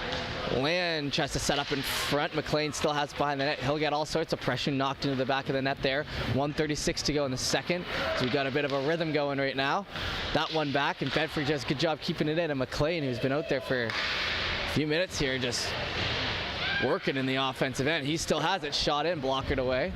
Land tries to set up in front. McLean still has behind the net. He'll get all sorts of pressure knocked into the back of the net there. 1:36 to go in the second. So we've got a bit of a rhythm going right now. That one back, and Bedford does a good job keeping it in. And McLean, who's been out there for a few minutes here, just working in the offensive end. He still has it shot in, blockered away.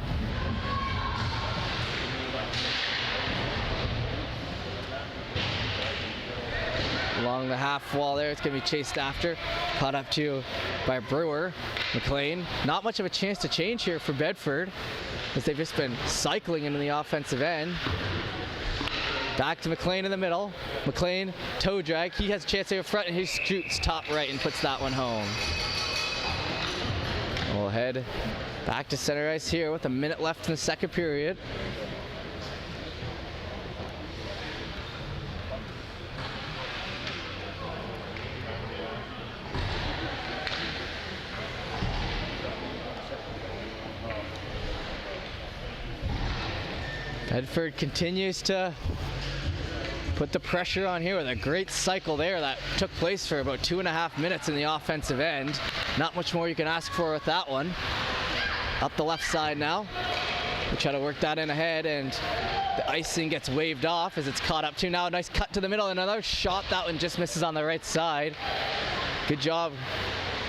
Along the half wall there, it's going to be chased after. Caught up to by Brewer. McLean, not much of a chance to change here for Bedford, as they've just been cycling into the offensive end. Back to McLean in the middle. McLean, toe drag. He has a chance here front, and he shoots top right and puts that one home. We'll head back to center ice here with a minute left in the second period. Bedford continues to put the pressure on here with a great cycle there that took place for about 2.5 minutes in the offensive end. Not much more you can ask for with that one. Up the left side now. We try to work that in ahead, and the icing gets waved off as it's caught up to now. A nice cut to the middle and another shot. That one just misses on the right side. Good job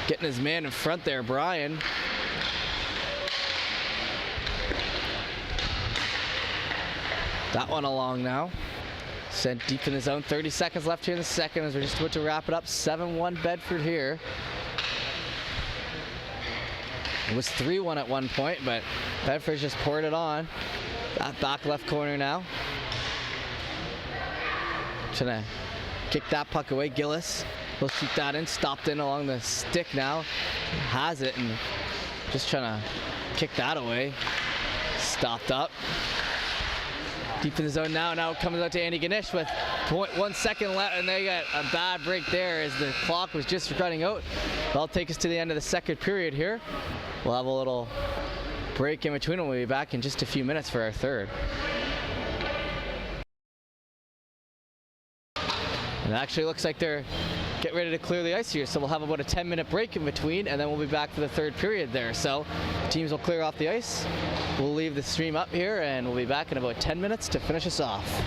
getting his man in front there, Brian. That one along now. Sent deep in the zone. 30 seconds left here in the second as we're just about to wrap it up. 7-1 Bedford here. It was 3-1 at one point, but Bedford's just poured it on. That back left corner now. Trying to kick that puck away. Gillis will shoot that in. Stopped in along the stick now. Has it and just trying to kick that away. Stopped up. Deep in the zone now. Now it comes out to Antigonish with 0.1 second left, and they got a bad break there as the clock was just running out. That'll take us to the end of the second period here. We'll have a little break in between, and we'll be back in just a few minutes for our third. And it actually looks like they're getting ready to clear the ice here, so we'll have about a 10-minute break in between, and then we'll be back for the third period there. So teams will clear off the ice. We'll leave the stream up here, and we'll be back in about 10 minutes to finish us off.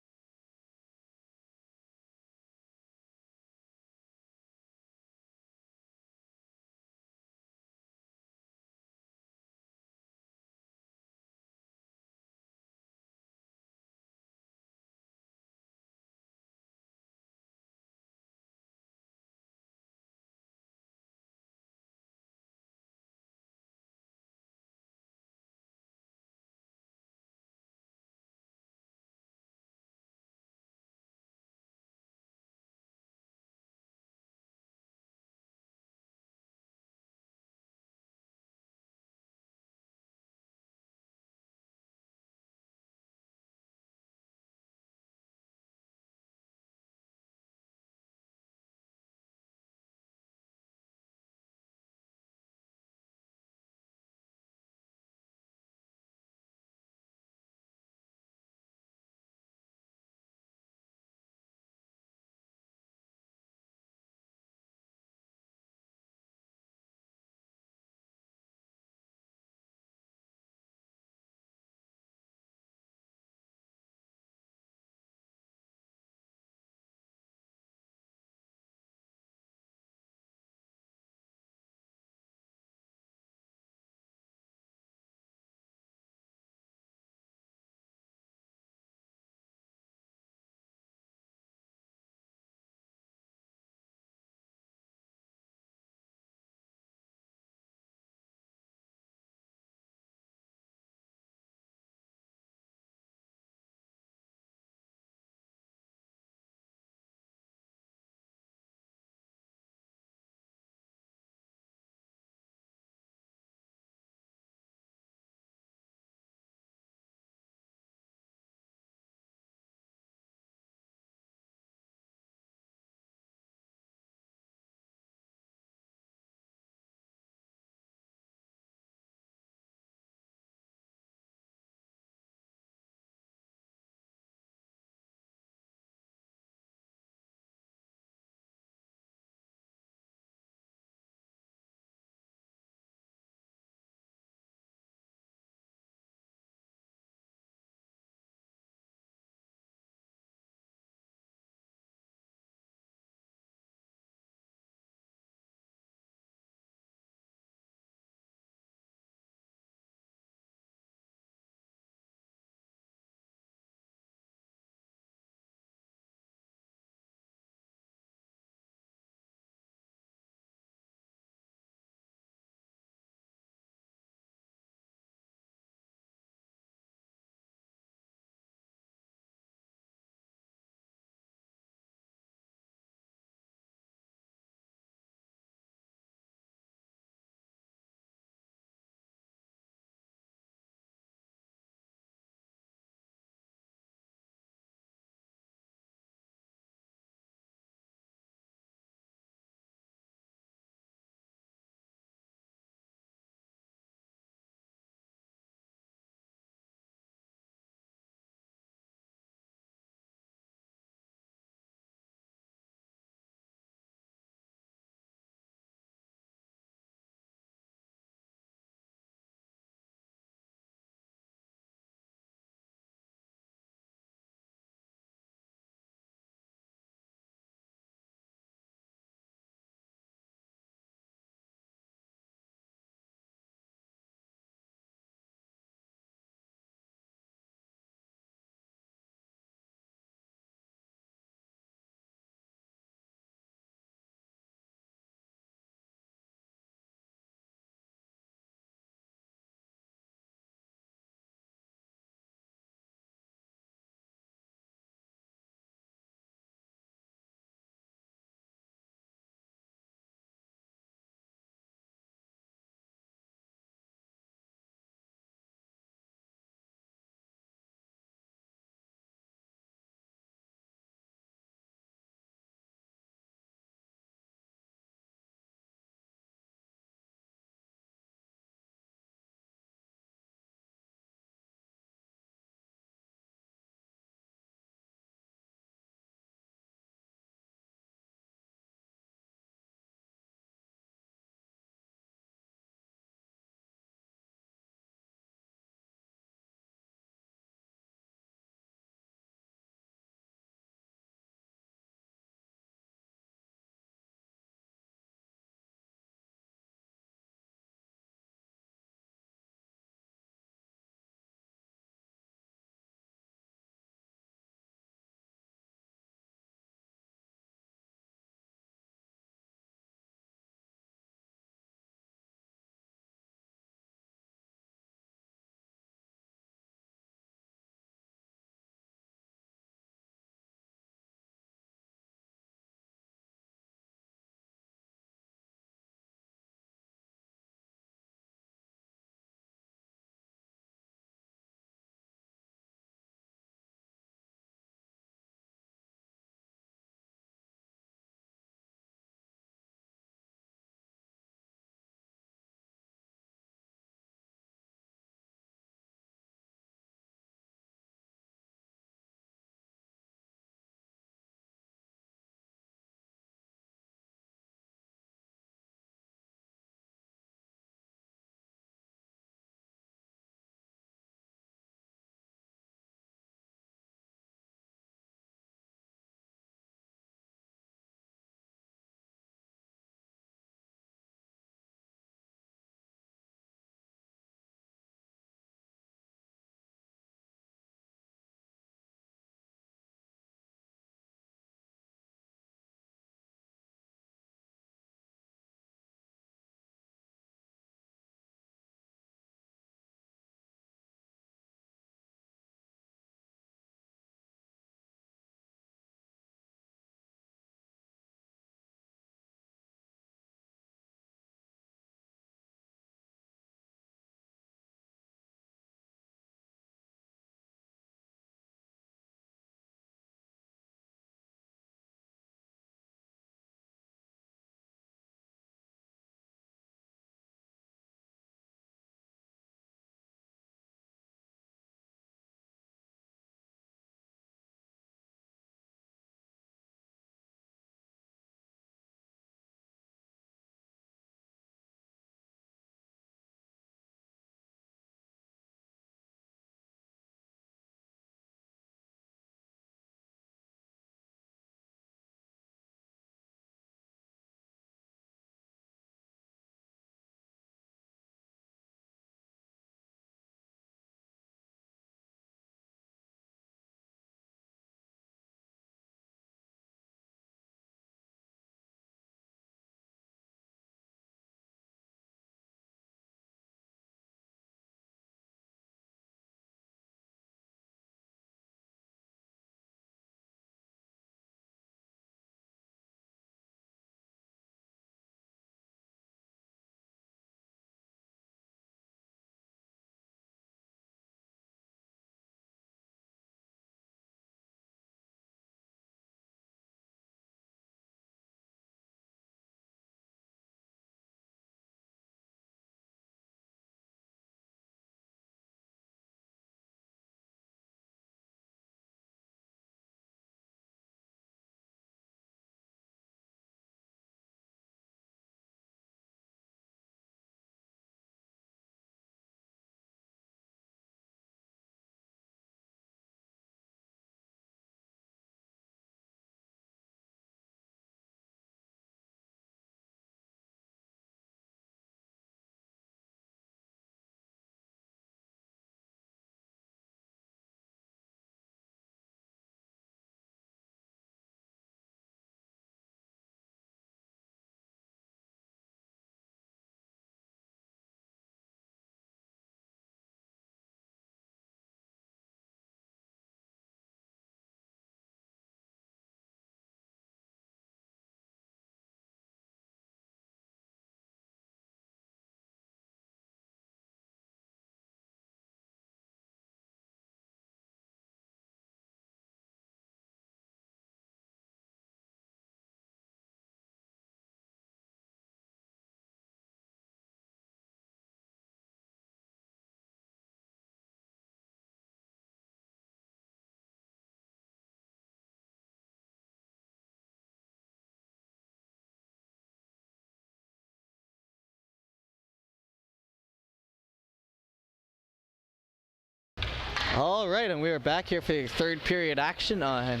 All right, and we are back here for the third period action on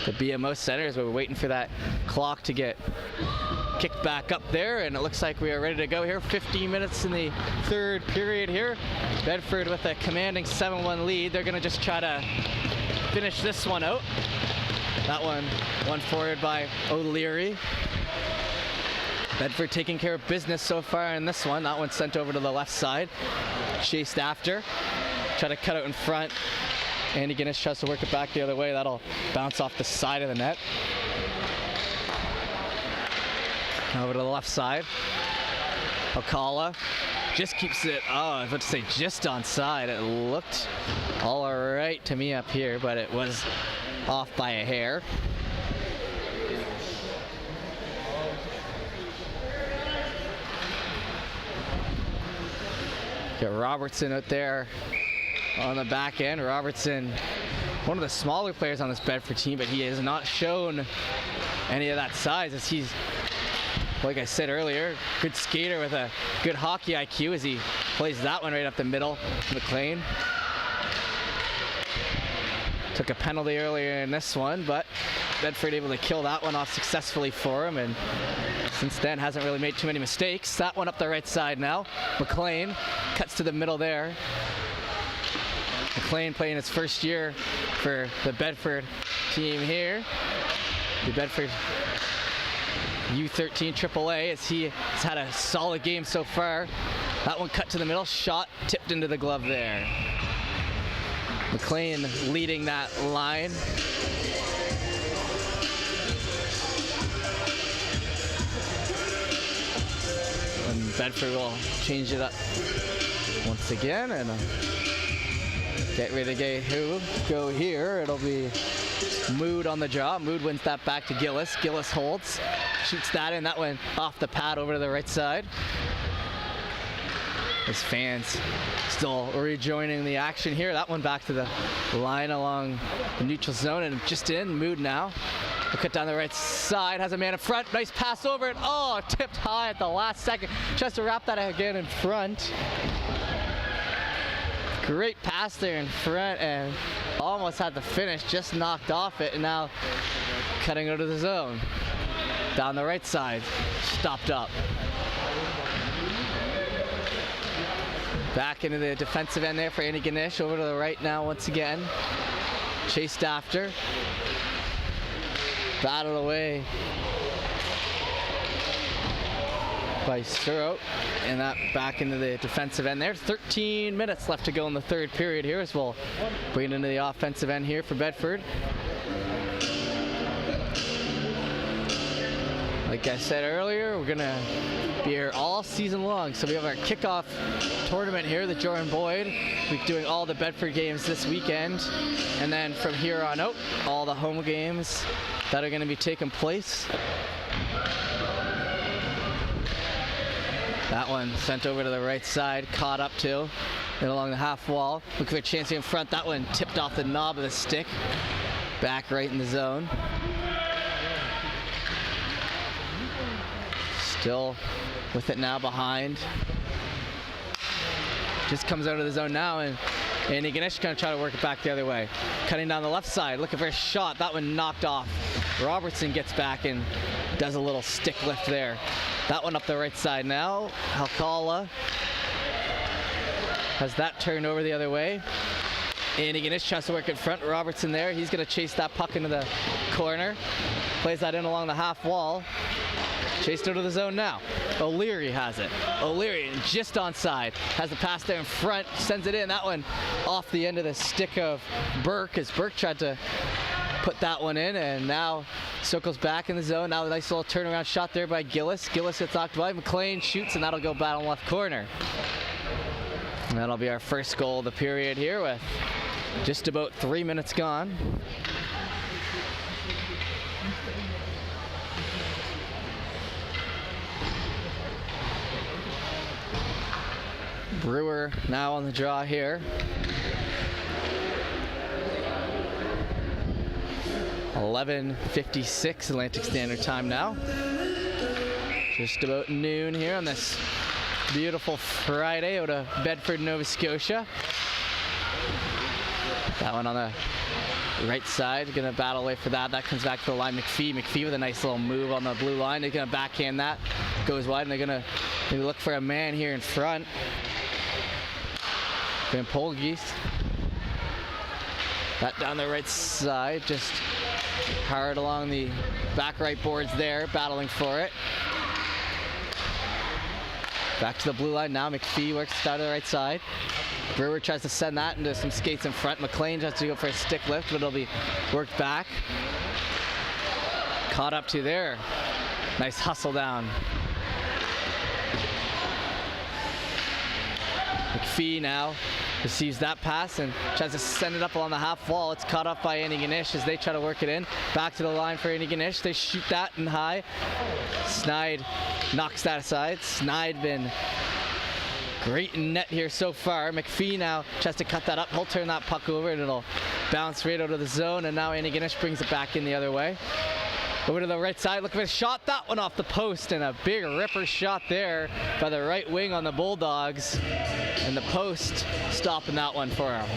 the BMO Center as we're waiting for that clock to get kicked back up there, and it looks like we are ready to go here. 15 minutes in the third period here. Bedford with a commanding 7-1 lead. They're going to just try to finish this one out. That one forward by O'Leary. Bedford taking care of business so far in this one. That one sent over to the left side. Chased after. Try to cut out in front. Antigonish tries to work it back the other way. That'll bounce off the side of the net. Over to the left side. Alcala just keeps it, I was about to say just onside. It looked all right to me up here, but it was off by a hair. Got Robertson out there on the back end. Robertson, one of the smaller players on this Bedford team, but he has not shown any of that size as he's, like I said earlier, good skater with a good hockey IQ as he plays that one right up the middle. McLean took a penalty earlier in this one, but Bedford able to kill that one off successfully for him, and since then hasn't really made too many mistakes. That one up the right side now. McLean cuts to the middle there. McLean playing his first year for the Bedford team here. The Bedford U13 AAA, as he has had a solid game so far. That one cut to the middle, shot tipped into the glove there. McLean leading that line. And Bedford will change it up once again and get ready to go here. It'll be Mood on the draw. Mood wins that back to Gillis. Gillis holds, shoots that in. That went off the pad over to the right side. His fans still rejoining the action here. That one back to the line along the neutral zone and just in. Mood now. The cut down the right side, has a man in front. Nice pass over it. Oh, tipped high at the last second. Tries to wrap that again in front. Great pass there in front and almost had the finish, just knocked off it, and now cutting out of the zone. Down the right side, stopped up. Back into the defensive end there for Antigonish. Over to the right now once again. Chased after. Battled away by Suro, and that back into the defensive end there. 13 minutes left to go in the third period here as we'll bring it into the offensive end here for Bedford. Like I said earlier, we're gonna be here all season long. So we have our kickoff tournament here, the Jordan Boyd. We're doing all the Bedford games this weekend. And then from here on out, all the home games that are gonna be taking place. That one sent over to the right side, caught up to, and along the half wall. Looking for a chance here in front. That one tipped off the knob of the stick. Back right in the zone. Still with it now behind. Just comes out of the zone now, and Antigonish gonna try to work it back the other way. Cutting down the left side, looking for a shot. That one knocked off. Robertson gets back and does a little stick lift there. That one up the right side now. Alcala has that turned over the other way. Antigonish tries to work in front. Robertson there. He's gonna chase that puck into the corner. Plays that in along the half wall. Chased out of the zone now. O'Leary has it. O'Leary just onside. Has the pass there in front. Sends it in. That one off the end of the stick of Burke as Burke tried to put that one in, and now circles back in the zone. Now a nice little turnaround shot there by Gillis. Gillis gets knocked by. McLean shoots, and that'll go bottom left corner. And that'll be our first goal of the period here with just about 3 minutes gone. Brewer now on the draw here. 11:56 Atlantic Standard Time now. Just about noon here on this beautiful Friday out of Bedford, Nova Scotia. That one on the right side, gonna battle away for that. That comes back to the line. McPhee with a nice little move on the blue line. They're gonna backhand that. Goes wide, and they're gonna maybe look for a man here in front. Van Polgis. That down the right side, just hard along the back right boards there, battling for it. Back to the blue line now. McPhee works down to the right side. Brewer tries to send that into some skates in front. McLean tries to go for a stick lift, but it'll be worked back. Caught up to there. Nice hustle down. McPhee now receives that pass and tries to send it up along the half wall. It's caught up by Antigonish as they try to work it in. Back to the line for Antigonish. They shoot that in high. Snide knocks that aside. Snide been great in net here so far. McPhee now tries to cut that up. He'll turn that puck over and it'll bounce right out of the zone, and now Antigonish brings it back in the other way. Over to the right side, look for a shot. That one off the post, and a big ripper shot there by the right wing on the Bulldogs. And the post stopping that one for him.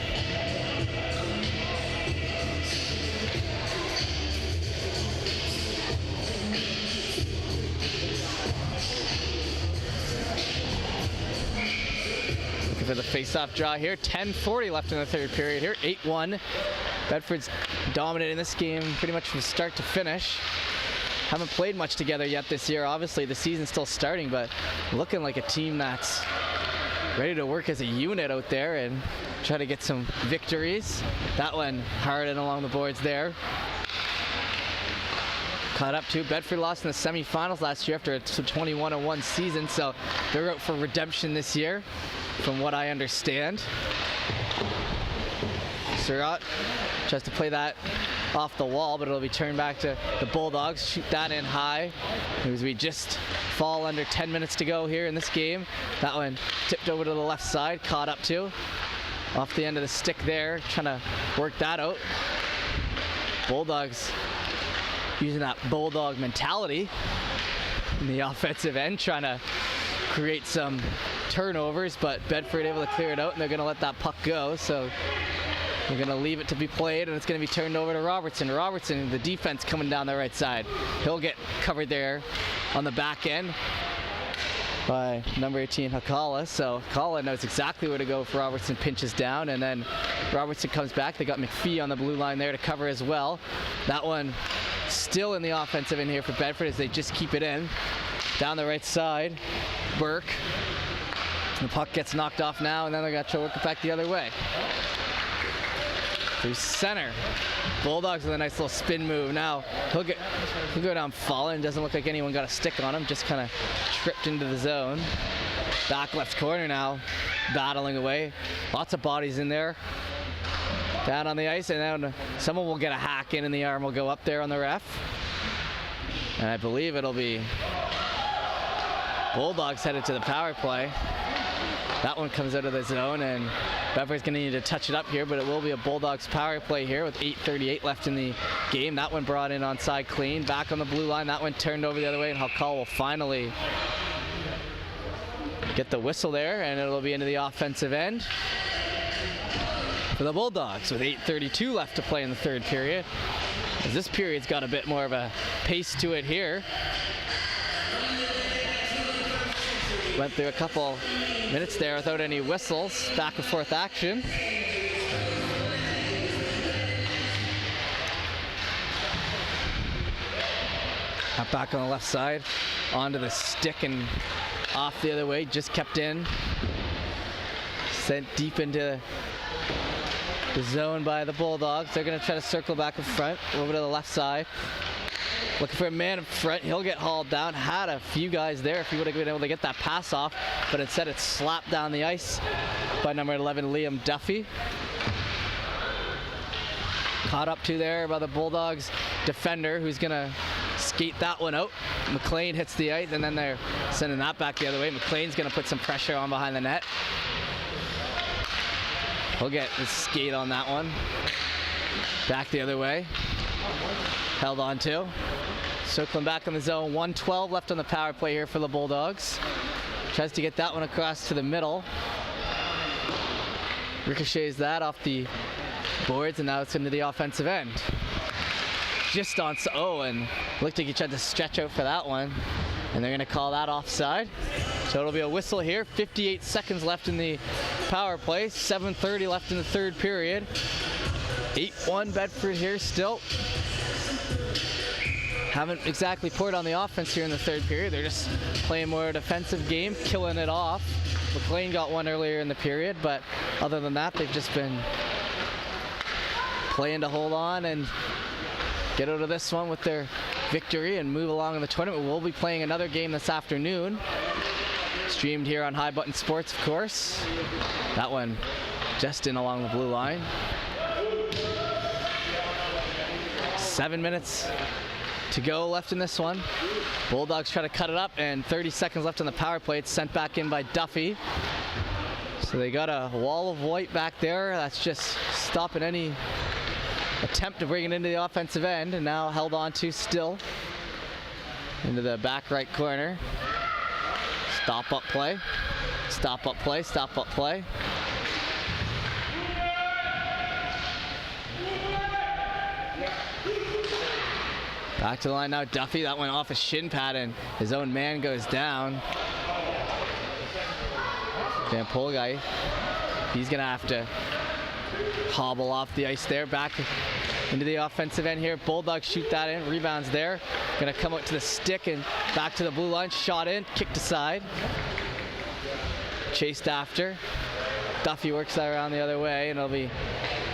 Looking for the face-off draw here. 10:40 left in the third period here. 8-1. Bedford's dominating this game pretty much from start to finish. Haven't played much together yet this year. Obviously, the season's still starting, but looking like a team that's ready to work as a unit out there and try to get some victories. That one hard and along the boards there. Caught up to Bedford lost in the semifinals last year after a 21-1 season, so they're out for redemption this year, from what I understand. Surratt tries to play that off the wall, but it'll be turned back to the Bulldogs. Shoot that in high as we just fall under 10 minutes to go here in this game. That one tipped over to the left side, caught up to. Off the end of the stick there, trying to work that out. Bulldogs using that Bulldog mentality in the offensive end, trying to create some turnovers, but Bedford able to clear it out, and they're going to let that puck go. So we're going to leave it to be played, and it's going to be turned over to Robertson. Robertson, the defense coming down the right side. He'll get covered there on the back end by number 18, Hakala. So Hakala knows exactly where to go if Robertson pinches down, and then Robertson comes back. They got McPhee on the blue line there to cover as well. That one still in the offensive end here for Bedford as they just keep it in. Down the right side, Burke. The puck gets knocked off now, and then they're going to try to work it back the other way. Through center. Bulldogs with a nice little spin move. Now he'll go down falling. Doesn't look like anyone got a stick on him. Just kind of tripped into the zone. Back left corner now, battling away. Lots of bodies in there. Down on the ice, and then someone will get a hack in, and the arm will go up there on the ref. And I believe it'll be Bulldogs headed to the power play. That one comes out of the zone, and Bedford's going to need to touch it up here, but it will be a Bulldogs power play here with 8:38 left in the game. That one brought in onside clean. Back on the blue line. That one turned over the other way, and Halkal will finally get the whistle there, and it'll be into the offensive end for the Bulldogs with 8:32 left to play in the third period. As this period's got a bit more of a pace to it here. Went through a couple minutes there without any whistles. Back and forth action. Up back on the left side, onto the stick and off the other way. Just kept in. Sent deep into the zone by the Bulldogs. They're going to try to circle back in front, over to the left side. Looking for a man in front. He'll get hauled down. Had a few guys there if he would have been able to get that pass off, but instead it's slapped down the ice by number 11, Liam Duffy. Caught up to there by the Bulldogs defender, who's going to skate that one out. McLean hits the ice, and then they're sending that back the other way. McLean's going to put some pressure on behind the net. He'll get the skate on that one. Back the other way. Held on to. Circling back in the zone. 1:12 left on the power play here for the Bulldogs. Tries to get that one across to the middle. Ricochets that off the boards, and now it's into the offensive end. Just on, and looked like he tried to stretch out for that one, and they're gonna call that offside. So it'll be a whistle here. 58 seconds left in the power play. 7:30 left in the third period. 8-1 Bedford here still. Haven't exactly poured on the offense here in the third period. They're just playing more defensive game, killing it off. McLean got one earlier in the period, but other than that, they've just been playing to hold on and get out of this one with their victory and move along in the tournament. We'll be playing another game this afternoon. Streamed here on High Button Sports, of course. That one just in along the blue line. 7 minutes to go left in this one. Bulldogs try to cut it up, and 30 seconds left on the power play. It's sent back in by Duffy. So they got a wall of white back there. That's just stopping any attempt to bring it into the offensive end, and now held on to still into the back right corner. Stop up play, stop up play, stop up play. Back to the line now, Duffy. That went off his shin pad, and his own man goes down. Van Pol guy, he's gonna have to hobble off the ice there. Back into the offensive end here. Bulldogs shoot that in. Rebounds there. Gonna come out to the stick and back to the blue line. Shot in. Kicked aside. Chased after. Duffy works that around the other way, and it'll be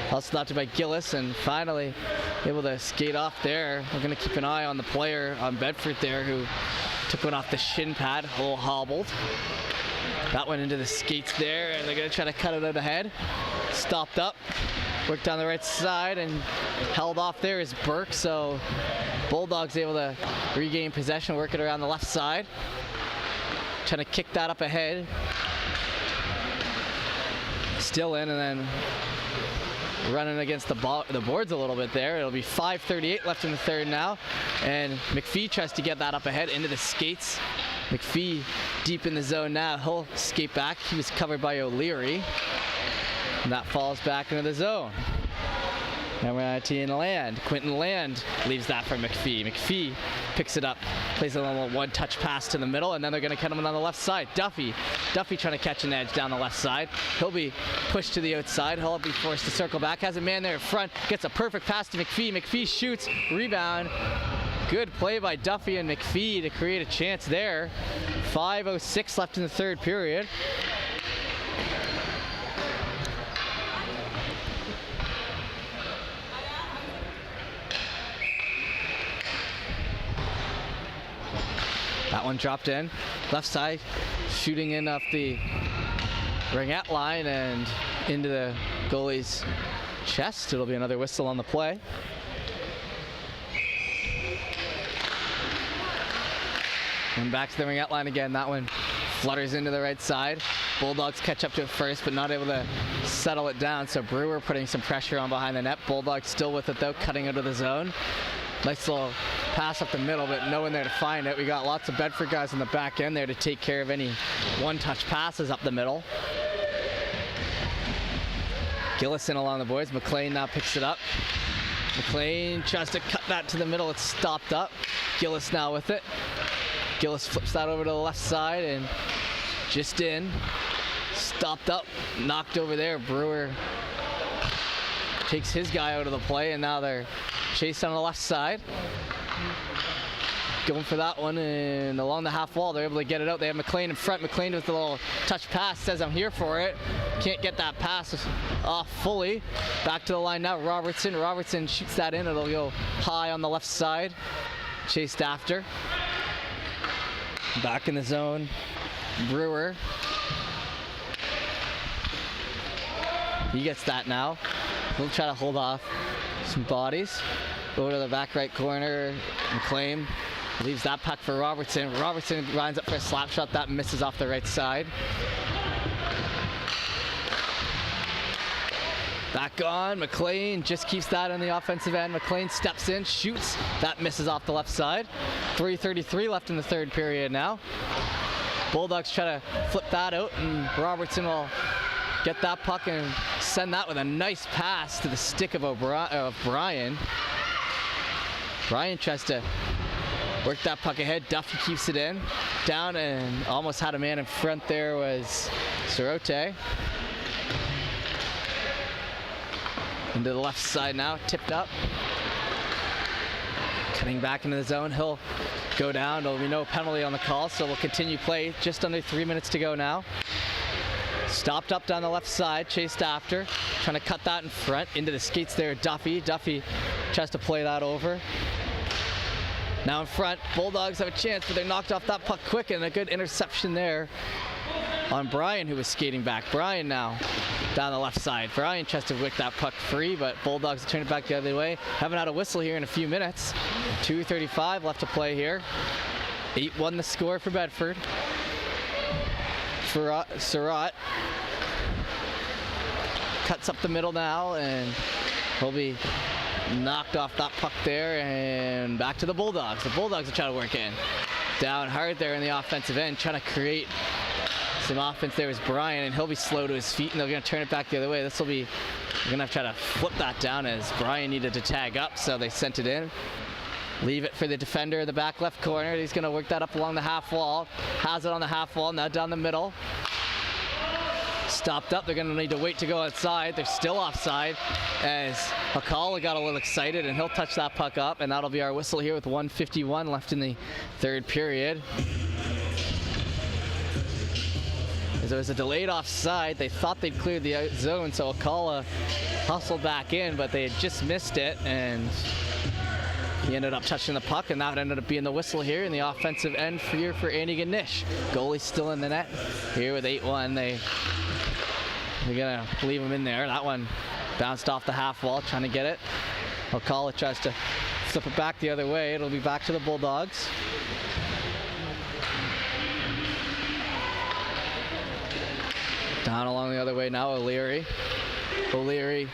hustled out to by Gillis, and finally able to skate off there. We're gonna keep an eye on the player on Bedford there who took one off the shin pad, a little hobbled. That went into the skates there, and they're gonna try to cut it out ahead. Stopped up, worked down the right side, and held off there is Burke, so Bulldogs able to regain possession, work it around the left side. Trying to kick that up ahead. Still in, and then running against the boards a little bit there. It'll be 5:38 left in the third now, and McPhee tries to get that up ahead into the skates. McPhee deep in the zone now. He'll skate back. He was covered by O'Leary, and that falls back into the zone. Now we're on to Land. Quentin Land leaves that for McPhee. McPhee picks it up, plays a little one-touch pass to the middle, and then they're going to cut him on the left side. Duffy trying to catch an edge down the left side. He'll be pushed to the outside. He'll be forced to circle back. Has a man there in front. Gets a perfect pass to McPhee. McPhee shoots. Rebound. Good play by Duffy and McPhee to create a chance there. 5:06 left in the third period. That one dropped in. Left side, shooting in off the ringette line and into the goalie's chest. It'll be another whistle on the play. And back to the ringette line again. That one flutters into the right side. Bulldogs catch up to it first, but not able to settle it down. So Brewer putting some pressure on behind the net. Bulldogs still with it though, cutting out of the zone. Nice little pass up the middle, but no one there to find it. We got lots of Bedford guys in the back end there to take care of any one-touch passes up the middle. Gillison along the boards. McLean now picks it up. McLean tries to cut that to the middle. It's stopped up. Gillis now with it. Gillis flips that over to the left side and just in. Stopped up, knocked over there. Brewer takes his guy out of the play, and now they're chased on the left side. Going for that one, and along the half wall, they're able to get it out. They have McLean in front. McLean with a little touch pass, says I'm here for it. Can't get that pass off fully. Back to the line now, Robertson. Robertson shoots that in. It'll go high on the left side. Chased after. Back in the zone, Brewer. He gets that now. He'll try to hold off some bodies. Over to the back right corner, McLean leaves that puck for Robertson. Robertson lines up for a slap shot that misses off the right side. Back on, McLean just keeps that on the offensive end. McLean steps in, shoots, that misses off the left side. 3:33 left in the third period now. Bulldogs try to flip that out, and Robertson will get that puck and send that with a nice pass to the stick of Brian. Brian tries to work that puck ahead. Duffy keeps it in. Down and almost had a man in front there was Sorote. Into the left side now, tipped up. Cutting back into the zone, he'll go down. There'll be no penalty on the call, so we'll continue play. Just under 3 minutes to go now. Stopped up down the left side, chased after. Trying to cut that in front. Into the skates there, Duffy. Duffy tries to play that over. Now in front, Bulldogs have a chance, but they're knocked off that puck quick, and a good interception there on Brian, who was skating back. Brian now down the left side. Brian tries to wick that puck free, but Bulldogs turn it back the other way. Haven't had a whistle here in a few minutes. 2:35 left to play here. 8-1 the score for Bedford. Surratt cuts up the middle now, and he'll be knocked off that puck there, and back to the Bulldogs. The Bulldogs are trying to work in. Down hard there in the offensive end, trying to create some offense there is Brian, and he'll be slow to his feet, and they're going to turn it back the other way. This will be, they're going to try to flip that down as Brian needed to tag up, so they sent it in. Leave it for the defender in the back left corner. He's going to work that up along the half wall. Has it on the half wall, now down the middle. Stopped up, they're going to need to wait to go outside. They're still offside as Hakala got a little excited, and he'll touch that puck up, and that'll be our whistle here with 1:51 left in the third period. As it was a delayed offside, they thought they'd cleared the out zone, so Hakala hustled back in, but they had just missed it, and he ended up touching the puck, and that ended up being the whistle here in the offensive end here for Antigonish. Goalie still in the net here with 8-1. They're gonna leave him in there. That one bounced off the half wall, trying to get it. Hakala tries to flip it back the other way. It'll be back to the Bulldogs. Down along the other way now, O'Leary. O'Leary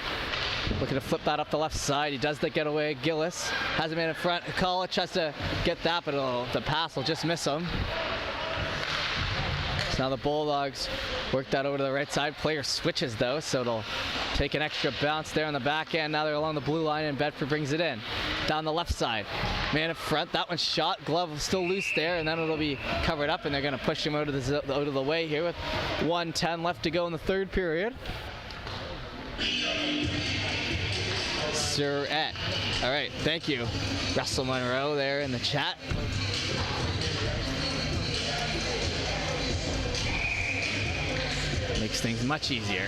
looking to flip that up the left side. He does the getaway. Gillis has a man in front. Hakala tries to get that, but the pass will just miss him. So now the Bulldogs work that over to the right side. Player switches though, so it'll take an extra bounce there on the back end. Now they're along the blue line, and Bedford brings it in. Down the left side. Man in front, that one's shot. Glove still loose there, and then it'll be covered up, and they're going to push him out of the way here with 1:10 left to go in the third period. Surratt. All right, thank you. Russell Monroe there in the chat. Makes things much easier.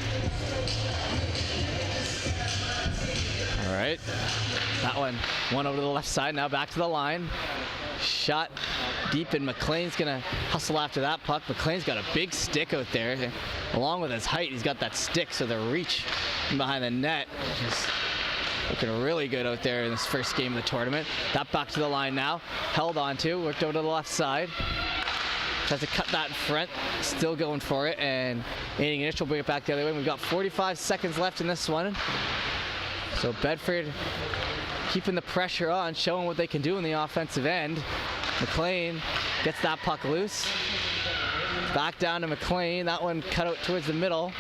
All right, that one over to the left side, now back to the line. Shot deep, and McLean's gonna hustle after that puck. McLean's got a big stick out there. Along with his height, he's got that stick, so the reach behind the net is looking really good out there in this first game of the tournament. That back to the line now, held on to, worked over to the left side. Tries to cut that in front, still going for it, and Antigonish will bring it back the other way. We've got 45 seconds left in this one. So Bedford keeping the pressure on, showing what they can do in the offensive end. McLean gets that puck loose. Back down to McLean. That one cut out towards the middle.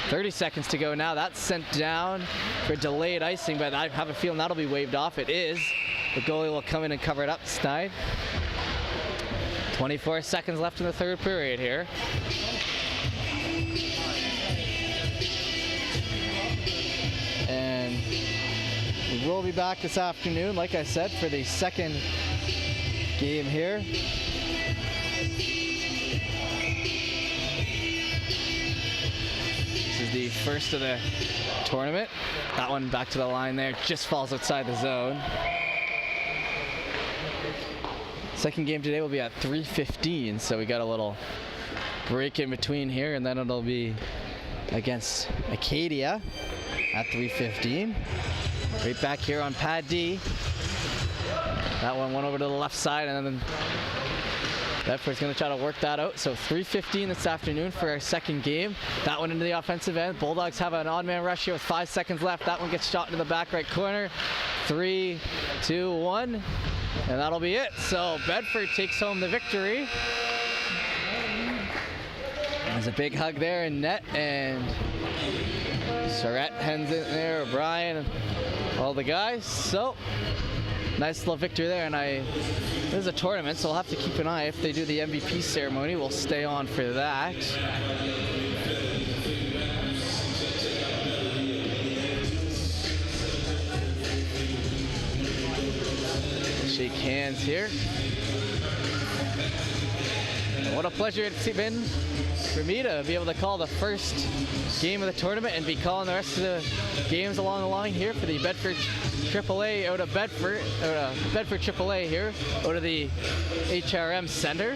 30 seconds to go now. That's sent down for delayed icing, but I have a feeling that'll be waved off. It is. The goalie will come in and cover it up, Snide. 24 seconds left in the third period here. And we will be back this afternoon, like I said, for the second game here. This is the first of the tournament. That one back to the line there, just falls outside the zone. Second game today will be at 3:15, so we got a little break in between here, and then it'll be against Acadia at 3:15. Right back here on pad D. That one went over to the left side, and then Bedford's going to try to work that out. So 3:15 this afternoon for our second game. That one into the offensive end. Bulldogs have an odd man rush here with 5 seconds left. That one gets shot into the back right corner. 3, 2, 1. And that'll be it. So Bedford takes home the victory. There's a big hug there in net, and Surratt hands in there, O'Brien, and all the guys. So nice little victory there, and this is a tournament, so we'll have to keep an eye. If they do the MVP ceremony, we'll stay on for that. Shake hands here. And what a pleasure it's been for me to be able to call the first game of the tournament and be calling the rest of the games along the line here for the Bedford AAA out of Bedford, Bedford AAA here, out of the HRM Center.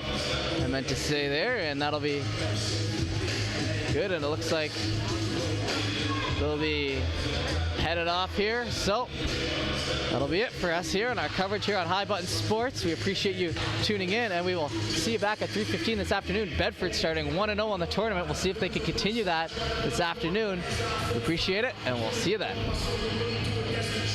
I meant to say there, and that'll be good. And it looks like they'll be headed off here. So that'll be it for us here on our coverage here on High Button Sports. We appreciate you tuning in, and we will see you back at 3:15 this afternoon. Bedford starting 1-0 on the tournament. We'll see if they can continue that this afternoon. We appreciate it, and we'll see you then.